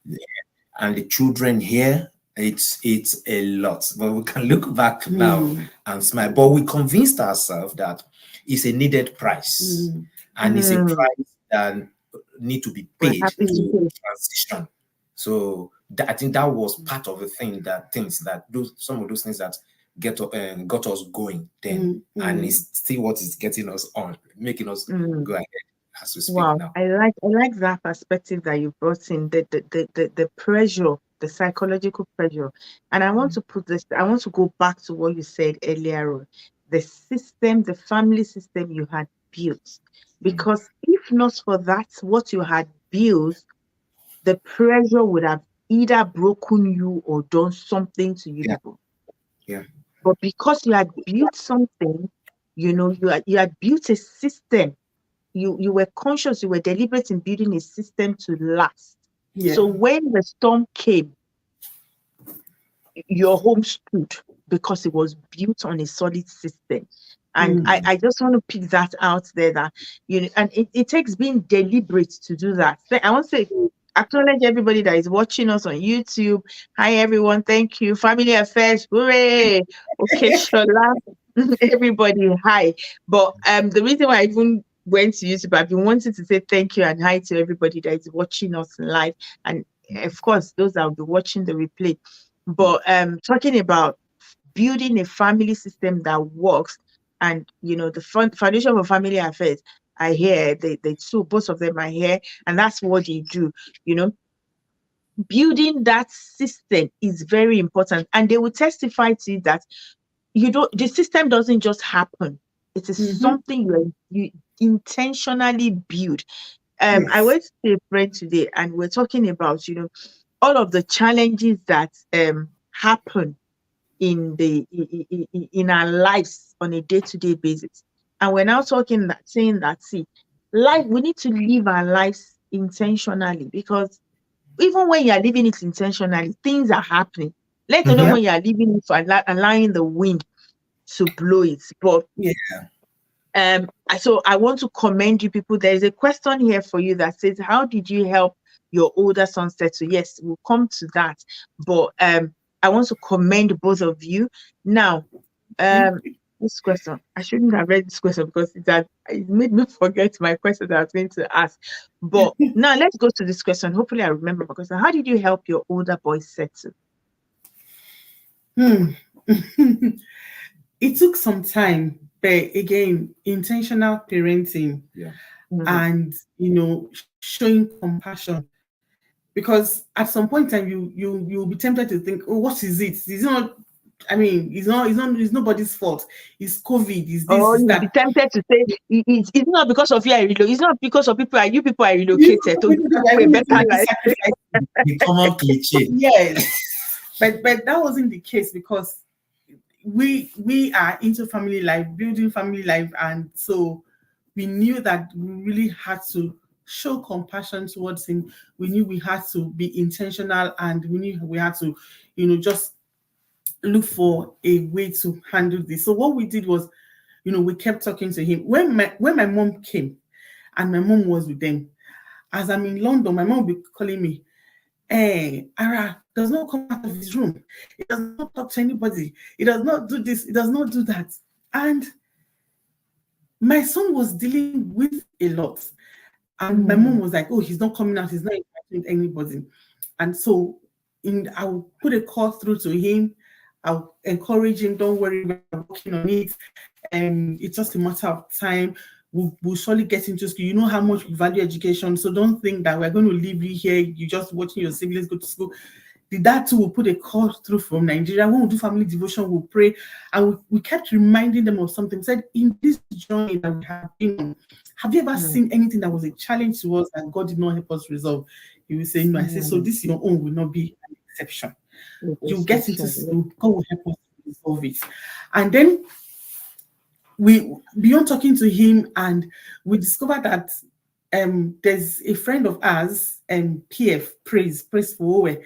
S3: the children here, it's a lot. But we can look back now and smile. But we convinced ourselves that it's a needed price, and it's a price that need to be paid to transition. So I think that was part of the thing that some of those things that got us going then, and it's still what is getting us on, making us go ahead.
S1: Wow,
S3: now.
S1: I like that perspective that you brought in, the pressure, the psychological pressure. And I want to go back to what you said earlier on, the system, the family system you had built. Because if not for that, what you had built, the pressure would have either broken you or done something to you people.
S3: Yeah.
S1: But because you had built something, you had built a system. You were conscious, you were deliberate in building a system to last. Yeah. So when the storm came, your home stood because it was built on a solid system. And I just want to pick that out there, that and it takes being deliberate to do that. I want to acknowledge everybody that is watching us on YouTube. Hi everyone, thank you. Family Affairs, hooray! Okay, Shola, everybody, hi. But the reason why I even went to YouTube, I've been wanting to say thank you and hi to everybody that is watching us live, and of course those that will be watching the replay. But talking about building a family system that works, and the foundation for family affairs, I hear they two, both of them are here, and that's what they do. Building that system is very important, and they will testify to you that the system doesn't just happen. It is something you intentionally build. Yes. I went to see a friend today, and we're talking about all of the challenges that happen in our lives on a day-to-day basis, and we're now saying that life, we need to live our lives intentionally, because even when you are living it intentionally, things are happening. Let alone when you are living it for allowing the wind to blow it. But so I want to commend you people. There is a question here for you that says, how did you help your older son settle? Yes, we'll come to that. But I want to commend both of you. Now, this question, I shouldn't have read this question because it made me forget my question that I was going to ask. But now let's go to this question. Hopefully I remember my question. How did you help your older boy settle?
S2: it took some time, but again, intentional parenting and showing compassion. Because at some point in time, you'll be tempted to think, oh, what is it? It's not. I mean, it's nobody's fault. It's COVID. It's this.
S1: Or
S2: It's
S1: you'll be
S2: that.
S1: tempted to say it's not because of you I relocate. It's not because of people. You people are relocated to
S2: I
S1: a
S2: need to
S1: better
S2: make this
S1: life.
S2: sacrifice.
S3: The common cliche.
S2: Yes, but that wasn't the case, because we are into family life, building family life, and so we knew that we really had to show compassion towards him. We knew we had to be intentional, and we knew we had to, just look for a way to handle this. So what we did was, we kept talking to him. When my mom came, and my mom was with them, as I'm in London, my mom would be calling me, hey, Ara does not come out of his room. It does not talk to anybody. It does not do this. It does not do that. And my son was dealing with a lot. And my mom was like, oh, he's not coming out. He's not inviting anybody. And so I'll put a call through to him. I'll encourage him. Don't worry, we're working on it. It's just a matter of time. We'll surely get into school. You know how much we value education. So don't think that we're going to leave you here. You're just watching your siblings go to school. The dad too will put a call through from Nigeria. When we do family devotion, we'll pray. And we kept reminding them of something. Said, in this journey that we have been on, have you ever seen anything that was a challenge to us and God did not help us resolve? He will say, no. I say, so this your own will not be an exception. You get into school, God will help us resolve it. And then beyond talking to him, and we discovered that there's a friend of ours, PF, Praise for Owe.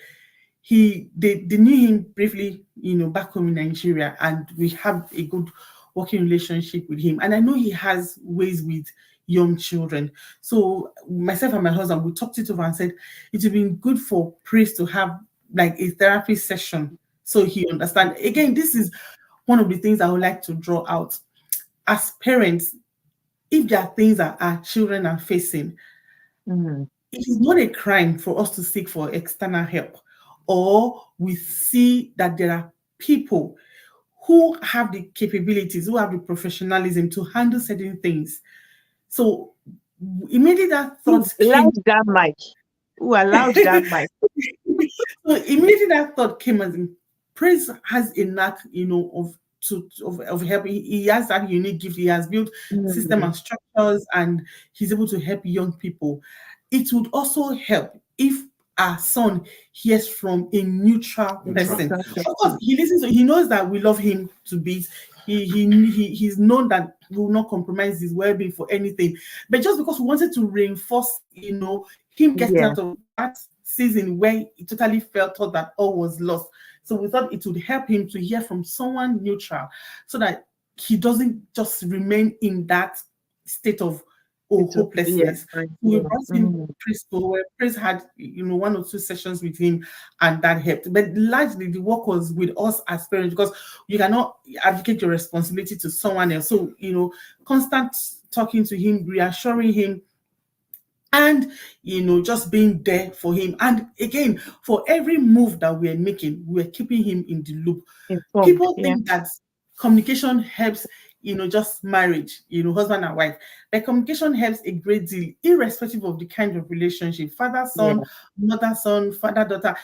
S2: They knew him briefly, back home in Nigeria, and we have a good working relationship with him. And I know he has ways with young children. So myself and my husband, we talked it over and said it would be good for Praise to have like a therapy session so he understands. Again, this is one of the things I would like to draw out. As parents, if there are things that our children are facing, it is not a crime for us to seek for external help, or we see that there are people who have the capabilities, who have the professionalism to handle certain things. So immediately that thought
S1: allowed that mic. Who allowed that mic?
S2: So immediately that thought came as in, Praise has a knack, of helping. He has that unique gift. He has built system and structures, and he's able to help young people. It would also help if our son hears from a neutral person. Of course, he listens. He knows that we love him to bits. He's known that we will not compromise his well-being for anything. But just because we wanted to reinforce, him getting out of that season where he totally thought that all was lost. So we thought it would help him to hear from someone neutral, so that he doesn't just remain in that state of hopelessness. We brought him to preschool where Praise had 1 or 2 sessions with him, and that helped. But largely the work was with us as parents, because you cannot advocate your responsibility to someone else. So constant talking to him, reassuring him, and just being there for him. And again, for every move that we're making, we're keeping him in the loop. People think that communication helps just marriage, husband and wife. But communication helps a great deal, irrespective of the kind of relationship, father son, mother son, father daughter,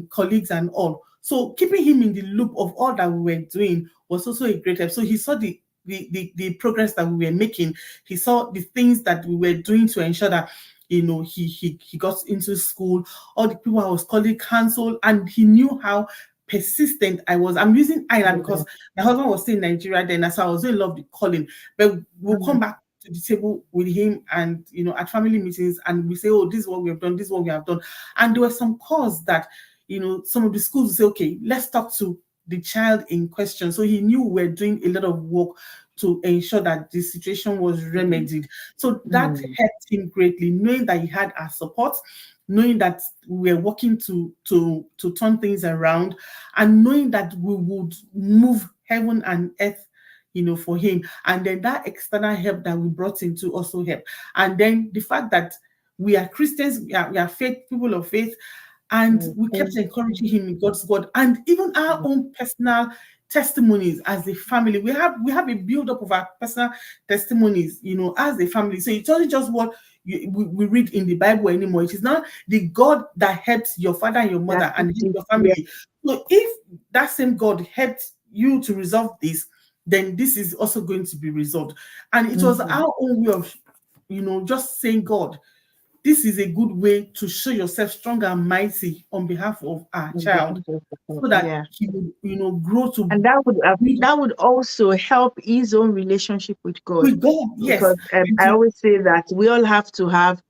S2: colleagues and all. So keeping him in the loop of all that we were doing was also a great help. So he saw the progress that we were making. He saw the things that we were doing to ensure that he got into school. All the people I was calling canceled, and he knew how persistent I was. I'm using I because my husband was still in Nigeria then, so I was in love with calling. But we'll come back to the table with him, and at family meetings, and we say, oh, this is what we have done, this is what we have done. And there were some calls that some of the schools would say, okay, let's talk to the child in question. So he knew we were doing a lot of work to ensure that the situation was remedied. So that helped him greatly, knowing that he had our support, knowing that we were working to turn things around, and knowing that we would move heaven and earth, for him. And then that external help that we brought in to also help. And then the fact that we are Christians, we are faith, people of faith, And we kept encouraging him in God's word, and even our own personal testimonies as a family. We have a build-up of our personal testimonies, as a family. So it's not just what we read in the Bible anymore. It is now the God that helps your father and your mother and your family. So if that same God helped you to resolve this, then this is also going to be resolved. And it was our own way of, just saying, God, this is a good way to show yourself strong and mighty on behalf of our child, so that he would, grow to.
S1: And that would also help his own relationship with God.
S2: With God, yes.
S1: Because I always say that we all have to have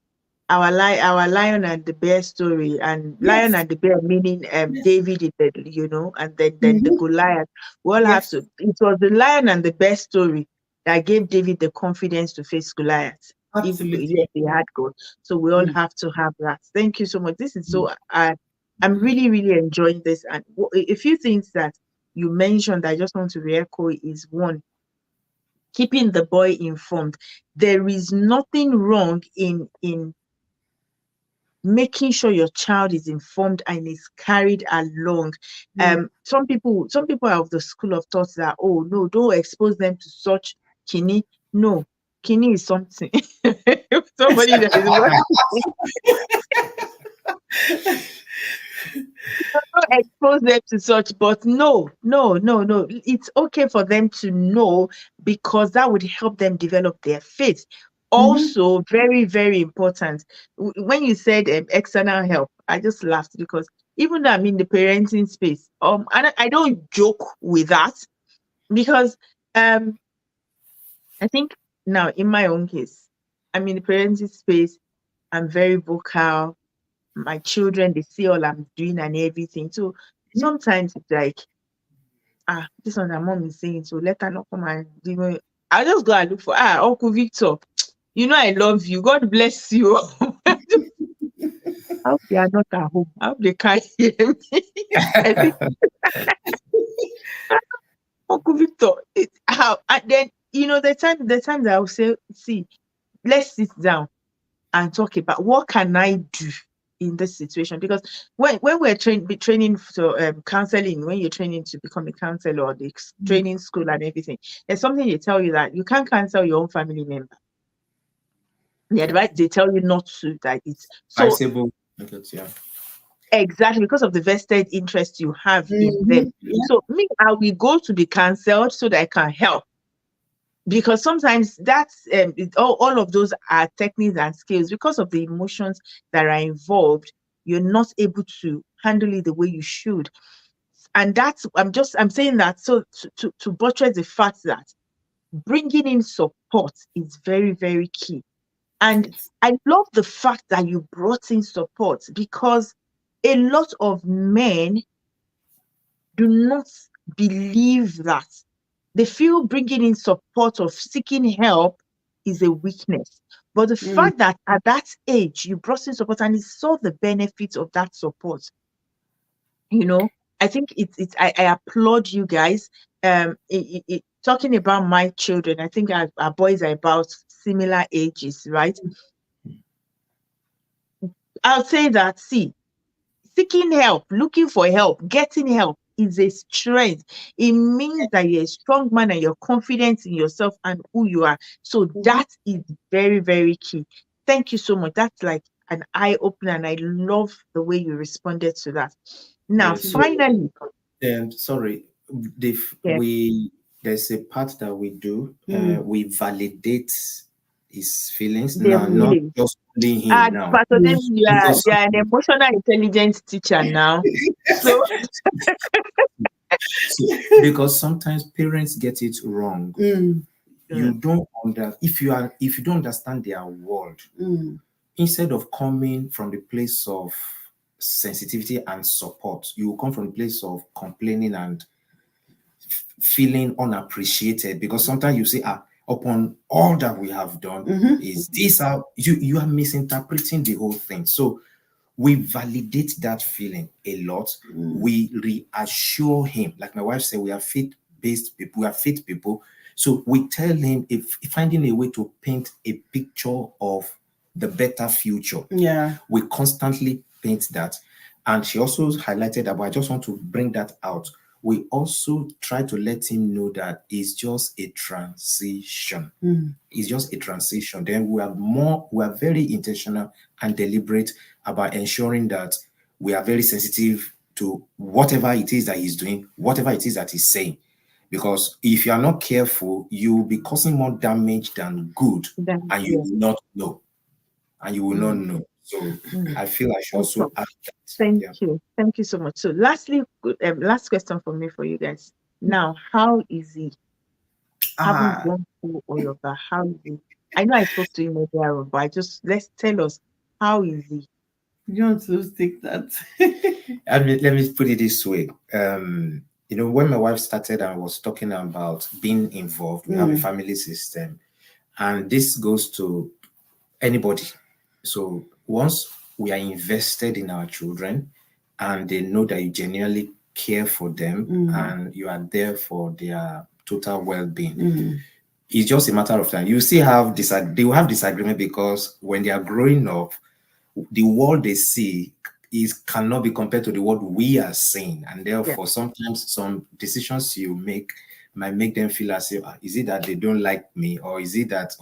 S1: our lion and the bear story, and lion and the bear meaning David, and then the Goliath. We all have to. It was the lion and the bear story that gave David the confidence to face Goliath.
S2: Absolutely.
S1: He had God. So we all have to have that. Thank you so much. This is so. I'm really, really enjoying this. And a few things that you mentioned that I just want to re-echo is one, keeping the boy informed. There is nothing wrong in making sure your child is informed and is carried along. Some people are of the school of thought that, oh no, don't expose them to such kini. No, kini is something. Somebody that is don't expose them to such, but no. It's okay for them to know, because that would help them develop their faith. Also, very, very important. When you said external help, I just laughed, because even though I'm in the parenting space, and I don't joke with that, because I think now in my own case, I'm in the parenting space. I'm very vocal. My children, they see all I'm doing and everything. So sometimes it's like, this one that mom is saying, so let her not come and do it. I'll just go and look for Uncle Victor. I love you. God bless you. I hope they are not at home. I hope they can't hear me. I think Uncle Victor, it's how, and then the time that I will say, see, let's sit down and talk about what can I do in this situation. Because when we're training for counseling, when you're training to become a counselor, or the training school and everything, there's something they tell you that you can't counsel your own family member. The advice they tell you not to, that it's so exactly because of the vested interest you have in them. So me, I will go to be counseled so that I can help. Because sometimes that's all of those are techniques and skills. Because of the emotions that are involved, you're not able to handle it the way you should. And that's I'm saying that so to buttress the fact that bringing in support is very, very key. And I love the fact that you brought in support, because a lot of men do not believe that. They feel bringing in support or seeking help is a weakness. But the fact that at that age you brought in support and he saw the benefits of that support, I think I applaud you guys. Talking about my children, I think our boys are about similar ages, right? I'll say that, seeking help, looking for help, getting help is a strength. It means that you're a strong man and you're confident in yourself and who you are. So that is very, very key. Thank you so much. That's like an eye opener, and I love the way you responded to that. Now, finally.
S3: Sorry, there's a part that we do. We validate his feelings. Not just only him now.
S1: Pastor David, you are an emotional intelligence teacher now. So
S3: because sometimes parents get it wrong. You don't if you don't understand their world, instead of coming from the place of sensitivity and support, you will come from the place of complaining and feeling unappreciated. Because sometimes you say, upon all that we have done, is this how you are misinterpreting the whole thing. So we validate that feeling a lot. We reassure him. Like my wife said, we are faith-based people. We are faith people. So we tell him, if finding a way to paint a picture of the better future.
S2: Yeah.
S3: We constantly paint that. And she also highlighted that, but I just want to bring that out. We also try to let him know that it's just a transition. It's just a transition. Then we are very intentional and deliberate about ensuring that we are very sensitive to whatever it is that he's doing, whatever it is that he's saying. Because if you are not careful, you will be causing more damage than good, and you will not know. And you will not know. So I feel I should also add that.
S1: Thank you. Thank you so much. So lastly, last question for me for you guys. Now, how is he? Having gone through all of that, how is he? I know I spoke to him earlier, but let's tell us, how is he?
S2: You want to take that?
S3: Let me put it this way. When my wife started and was talking about being involved, we have a family system, and this goes to anybody. So once we are invested in our children and they know that you genuinely care for them and you are there for their total well-being, it's just a matter of time. You still have they will have disagreement, because when they are growing up, the world they see cannot be compared to the world we are seeing, and therefore sometimes some decisions you make might make them feel as if, is it that they don't like me, or is it that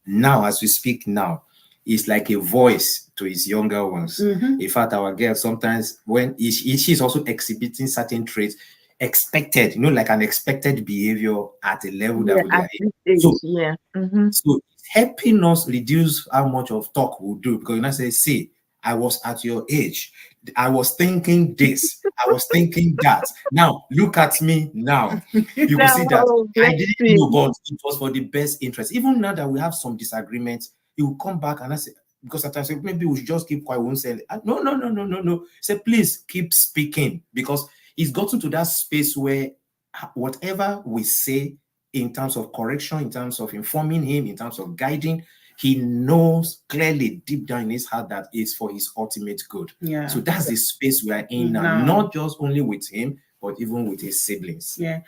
S3: now, as we speak now, it's like a voice to his younger ones. In fact, our girl, sometimes when she's also exhibiting certain traits expected, like an expected behavior at a level that would so it's helping us reduce how much of talk we'll do, because I say, see, I was at your age, I was thinking this, I was thinking that. Now look at me now. You will see that I didn't know, but it was for the best interest. Even now that we have some disagreements, he will come back and I say, because at times maybe we should just keep quiet, won't say no. Say, please keep speaking, because it's gotten to that space where whatever we say in terms of correction, in terms of informing him, in terms of guiding, he knows clearly deep down in his heart that it's for his ultimate good.
S2: Yeah.
S3: So that's the space we are in now, not just only with him, but even with his siblings.
S2: Yeah.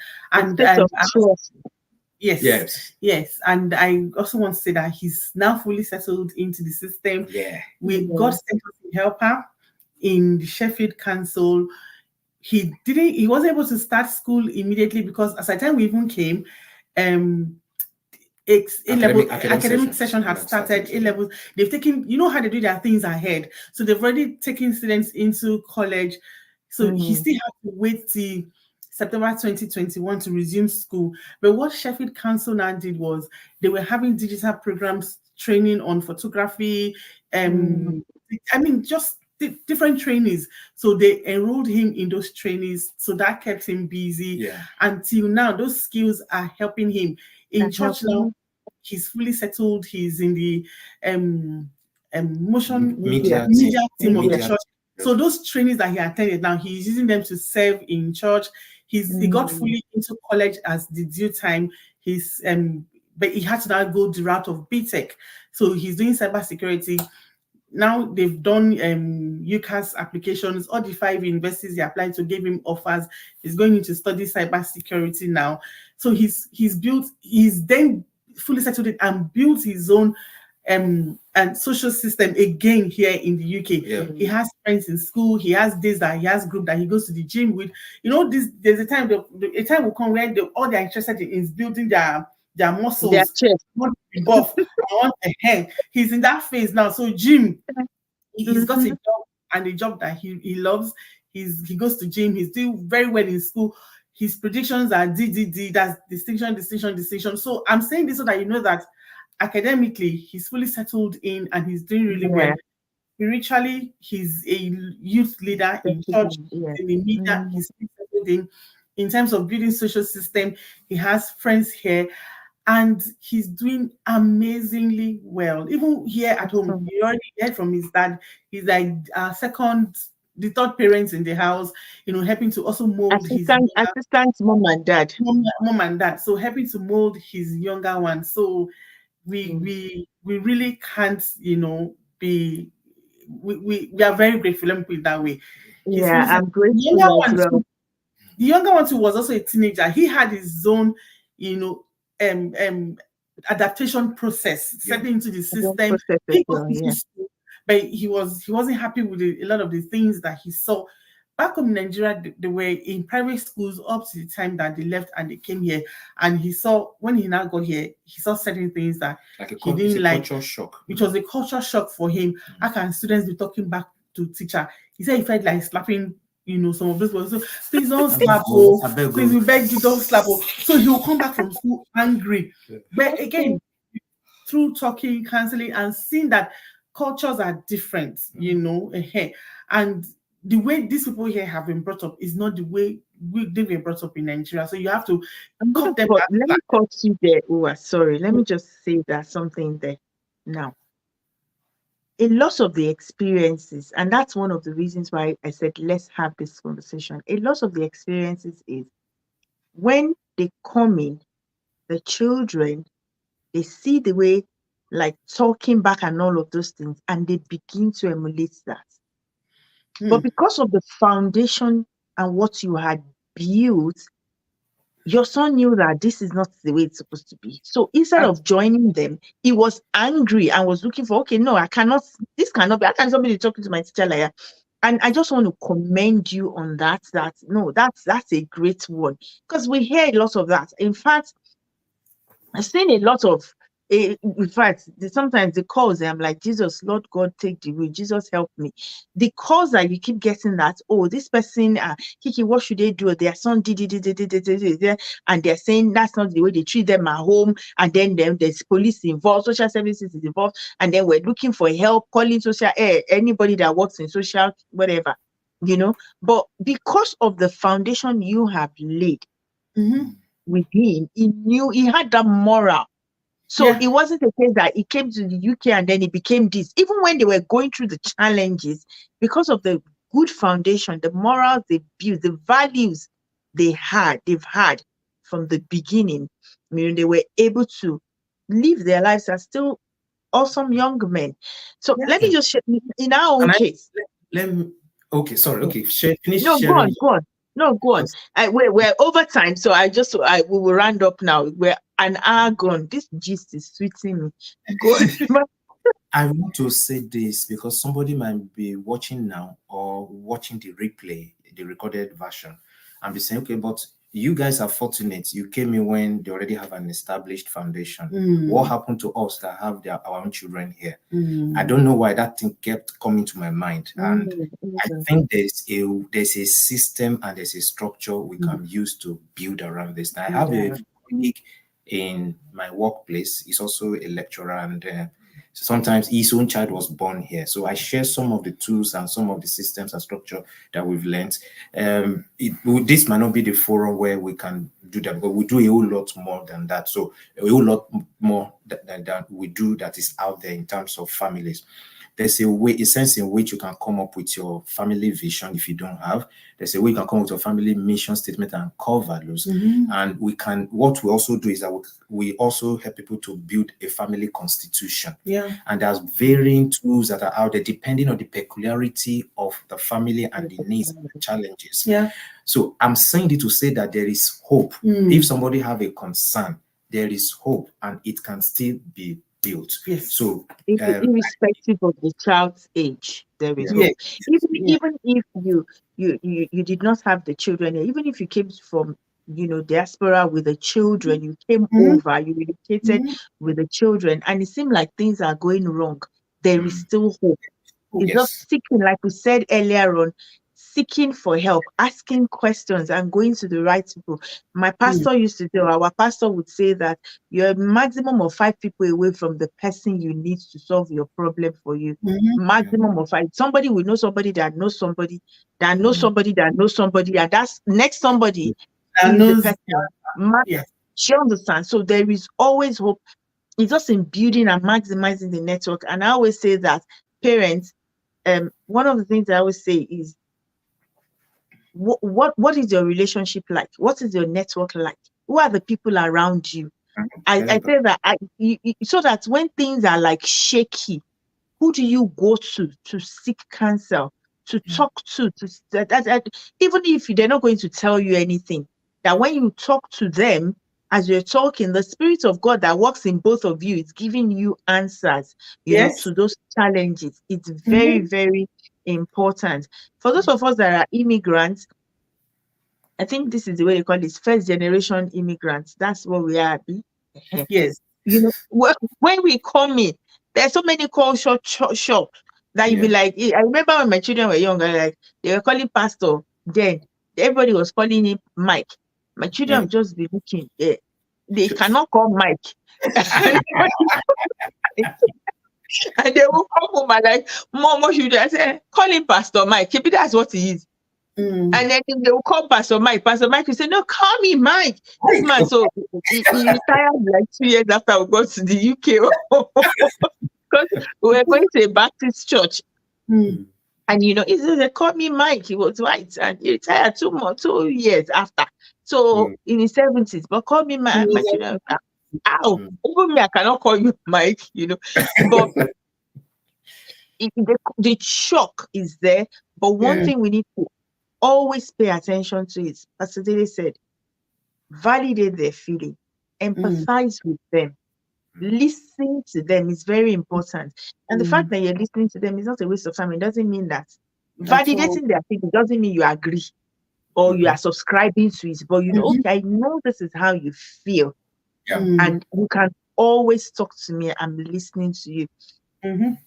S2: Yes. And I also want to say that he's now fully settled into the system.
S3: Yeah.
S2: God sent us a helper in the Sheffield Council. He wasn't able to start school immediately, because at the time we even came, academic session had started. A-levels, they've taken, how they do their things ahead, so they've already taken students into college. So he still had to wait till September 2021 to resume school. But what Sheffield Council now did was they were having digital programs, training on photography, just different trainings. So they enrolled him in those trainings, so that kept him busy until now. Those skills are helping him in church now. He's fully settled. He's in the motion media team of the church. So those trainings that he attended now, he's using them to serve in church. He got fully into college as the due time. But he had to now go the route of BTech. So he's doing cybersecurity. Now they've done UCAS applications. All the 5 universities he applied to gave him offers. He's going into study cybersecurity now. So he's then fully settled it and built his own and social system again here in the UK.
S3: Yeah.
S2: He has friends in school. He has days that he has group that he goes to the gym with. There's a time will come where all they're interested in is building their muscles, their chest, not buff, on the hair. He's in that phase now. So gym, he's got a job, and a job that he loves. He goes to gym. He's doing very well in school. His predictions are DDD. That's distinction. So I'm saying this so that you know that academically he's fully settled in and he's doing really well. Spiritually, he's a youth leader in church, in the media. He's settled in terms of building social system. He has friends here. And he's doing amazingly well. Even here at home, you already heard from his dad. He's like the third parent in the house, helping to also mold assistant mom and dad. Mom and dad. So helping to mold his younger one. So we really can't, we are very grateful. Let me put it that way.
S1: Yeah, I'm grateful as well.
S2: The younger one too was also a teenager. He had his own, adaptation process, setting into the system. but he wasn't happy with a lot of the things that he saw. Back home in Nigeria, they were in private schools up to the time that they left and they came here. And he saw, when he now got here, he saw certain things that
S3: Like
S2: he didn't like.
S3: Culture shock.
S2: Which was a culture shock for him. How can students be talking back to teacher? He said he felt like slapping, some of those boys. So please don't slap. Please, we beg you, don't slap. So he will come back from school angry. But again, through talking, counseling, and seeing that cultures are different, and the way these people here have been brought up is not the way they've been brought up in Nigeria. So you have to cut them.
S1: Let me cut you there. Oh, sorry. Let me just say that something there. Now, a lot of the experiences, and that's one of the reasons why I said let's have this conversation. A lot of the experiences is when they come in, the children, they see the way, like talking back and all of those things, and they begin to emulate that. But because of the foundation and what you had built, your son knew that this is not the way it's supposed to be. So instead of joining them, he was angry and was looking for, okay, no, this cannot be. How can somebody talking to my teacher like that? And I just want to commend you on that. That's a great one. Because we hear a lot of that. In fact, I've seen a lot of, in fact, sometimes the calls, I'm like, Jesus, Lord God, take the wheel. Jesus, help me. The calls that you keep getting that, oh, this person, Kiki, what should they do? Their son did, and they're saying that's not the way they treat them at home. And then there's police involved, social services is involved. And then we're looking for help, calling anybody that works in social, whatever, But because of the foundation you have laid with him, he had that moral. So it wasn't a case that he came to the UK and then he became this. Even when they were going through the challenges, because of the good foundation, the morals they built, the values they've had from the beginning, they were able to live their lives as still awesome young men. So let me just share, in our own case.
S3: Okay, sorry. Okay, finish.
S1: No, go on. No, go on. We're over time, so we will round up now. We're an hour gone. This gist is sweeting me. Go on.
S3: I want to say this because somebody might be watching now or watching the replay, the recorded version, and be saying, okay, but you guys are fortunate. You came in when they already have an established foundation. What happened to us that have our own children here? I don't know why that thing kept coming to my mind. And I think there's a system and there's a structure we can use to build around this. Now, I have a colleague in my workplace. He's also a lecturer, and sometimes his own child was born here. So I share some of the tools and some of the systems and structure that we've learned. This might not be the forum where we can do that, but we do a whole lot more than that. So a whole lot more that we do that is out there in terms of families. There's a sense in which you can come up with your family vision if you don't have. There's a way you can come up with your family mission statement and core values. And what we also do is that we also help people to build a family constitution. And there's varying tools that are out there depending on the peculiarity of the family and the needs and the challenges. So I'm saying it to say that there is hope. If somebody have a concern, there is hope and it can still be built. So
S1: irrespective of the child's age, there is hope. Even if you did not have the children, even if you came from diaspora with the children, you came over, you relocated with the children, and it seemed like things are going wrong, there is still hope. It's just seeking, like we said earlier on, seeking for help, asking questions and going to the right people. My pastor used to tell, our pastor would say that you're a maximum of 5 people away from the person you need to solve your problem for you. Maximum of 5. Somebody will know somebody that knows somebody that knows somebody that knows somebody, and that's next somebody is the person. She understands. So there is always hope. It's just in building and maximizing the network. And I always say that parents, one of the things I always say is, what is your relationship like? What is your network like? Who are the people around you? I say that so that when things are like shaky, who do you go to seek counsel, to talk to even if they're not going to tell you anything, that when you talk to them, as you're talking, the Spirit of God that works in both of you is giving you answers,
S2: Yes.
S1: to those challenges. It's very,
S2: Mm-hmm.
S1: very important. For those of us that are immigrants, I think this is the way they call it, first generation immigrants. That's what we are.
S2: Yes.
S1: When we come in, there's so many culture shock that you be like, I remember when my children were younger, like they were calling pastor, then everybody was calling him Mike. My children would just be looking, they cannot call Mike. And they will come home and like, Mom, what should I say? Call him Pastor Mike. Maybe that's what he is.
S2: Mm.
S1: And then they will call Pastor Mike. Pastor Mike will say, no, call me Mike. This man, so he retired like 2 years after we got to the UK. Because we were going to a Baptist church.
S2: Mm.
S1: And he said, they called me Mike. He was white and he retired 2 years after. So in his 70s, but call me my children. Ow, even me, I cannot call you Mike, But the shock is there. But one thing we need to always pay attention to is, Pastor Dele said, validate their feeling, empathize with them, listen to them is very important. And the fact that you're listening to them is not a waste of time. It doesn't mean that validating their feeling doesn't mean you agree or you are subscribing to it, but okay, I know this is how you feel. And you can always talk to me. I'm listening to you. I'm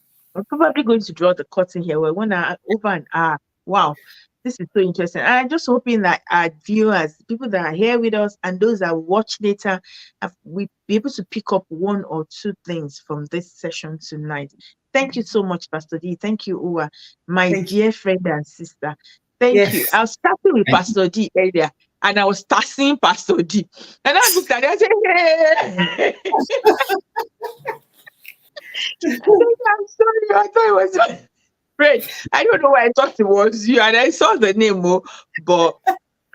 S1: probably going to draw the curtain here. We're over an hour. Wow, this is so interesting. And I'm just hoping that our viewers, people that are here with us, and those that watch later, we be able to pick up one or two things from this session tonight. Thank you so much, Pastor D. Thank you, Uwa, my dear friend and sister. Thank you. I was starting with Pastor D earlier, and I was tassing Pastor D. And I looked at it and I said, hey. I'm sorry, I thought it was Fred. I don't know why I thought it was you, and I saw the name, but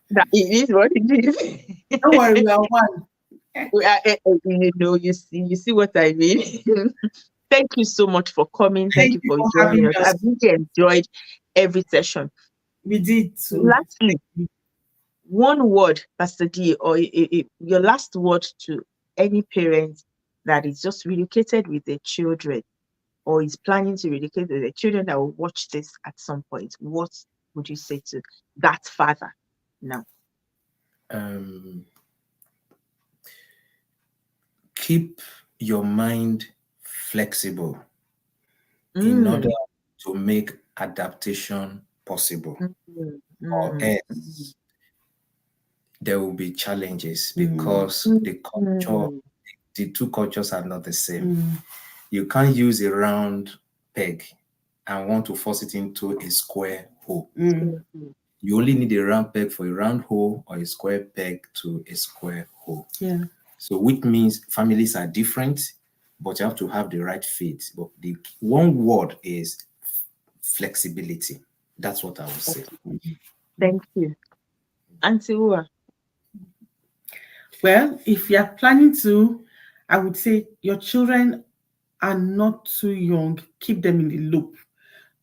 S1: that it is what it is.
S2: Don't worry, we are one.
S1: You see what I mean. Thank you so much for coming. Thank you for joining us. I've really enjoyed every session.
S2: We did too.
S1: Lastly, one word, Pastor D, or your last word to any parent that is just relocated with their children or is planning to relocate with their children that will watch this at some point. What would you say to that father now?
S3: Keep your mind flexible in order to make adaptation possible. Or else there will be challenges because the two cultures are not the same. You can't use a round peg and want to force it into a square hole. You only need a round peg for a round hole or a square peg to a square hole. So which means families are different, but you have to have the right fit. But the one word is flexibility. That's what I would say.
S1: Thank you. Auntie Uwa.
S2: Well, if you are planning to, I would say your children are not too young. Keep them in the loop.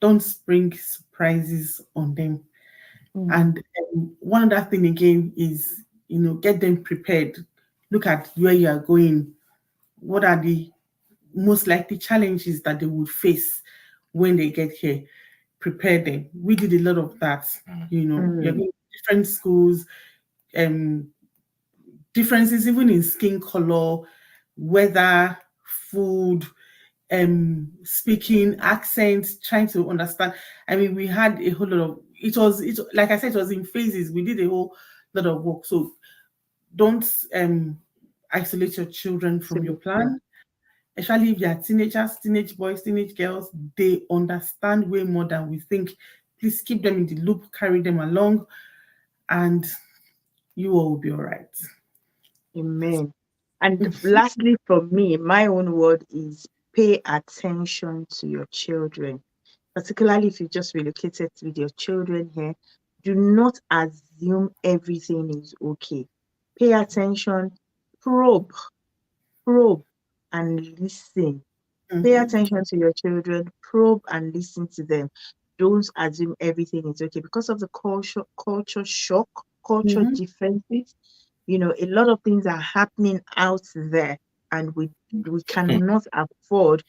S2: Don't spring surprises on them. And one other thing again is, get them prepared. Look at where you are going. What are the most likely challenges that they would face when they get here? Prepare them. We did a lot of that. You're going to different schools, differences even in skin color, weather, food, speaking, accents, trying to understand. I mean, we had a whole lot of it was like I said, it was in phases. We did a whole lot of work. So don't isolate your children from your plan, especially if they are teenagers, teenage boys, teenage girls. They understand way more than we think. Please keep them in the loop, carry them along, and you all will be all right.
S1: Amen. And lastly, from me, my own word is pay attention to your children, particularly if you just relocated with your children here. Do not assume everything is okay. Pay attention, probe, and listen. Pay attention to your children, probe and listen to them. Don't assume everything is okay because of the culture shock, culture differences. A lot of things are happening out there, and we cannot afford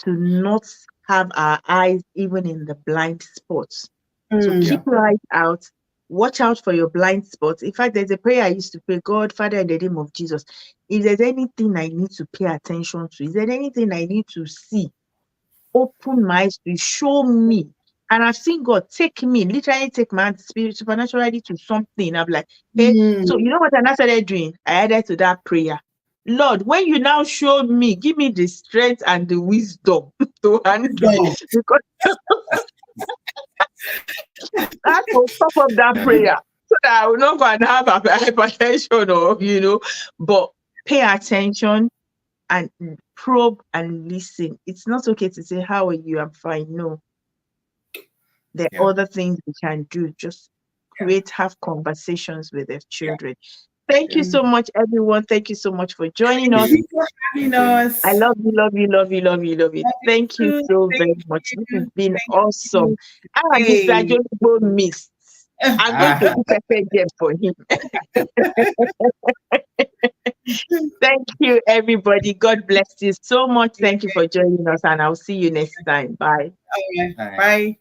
S1: to not have our eyes even in the blind spots. So keep your eyes out. Watch out for your blind spots. In fact, there's a prayer I used to pray: God, Father, in the name of Jesus, if there's anything I need to pay attention to, is there anything I need to see, open my eyes to, show me. And I've seen God literally take my hand supernaturally to something. I'm like, hey, so you know what I started doing? I added to that prayer: Lord, when you now show me, give me the strength and the wisdom to handle it. Because that's on top of that prayer. So that I will not go and have hypertension but pay attention and probe and listen. It's not okay to say, how are you? I'm fine. No. There are other things we can do. Just have conversations with their children. Thank you so much, everyone. Thank you so much for joining us.
S2: Thank you for having us.
S1: I love you, love you, love you, love you, love you. Thank you so very much. This has been awesome. Mr. Agbogun missed. I'm going to put a page for him. Thank you, everybody. God bless you so much. Thank you for joining us, and I'll see you next time. Bye.
S2: Bye.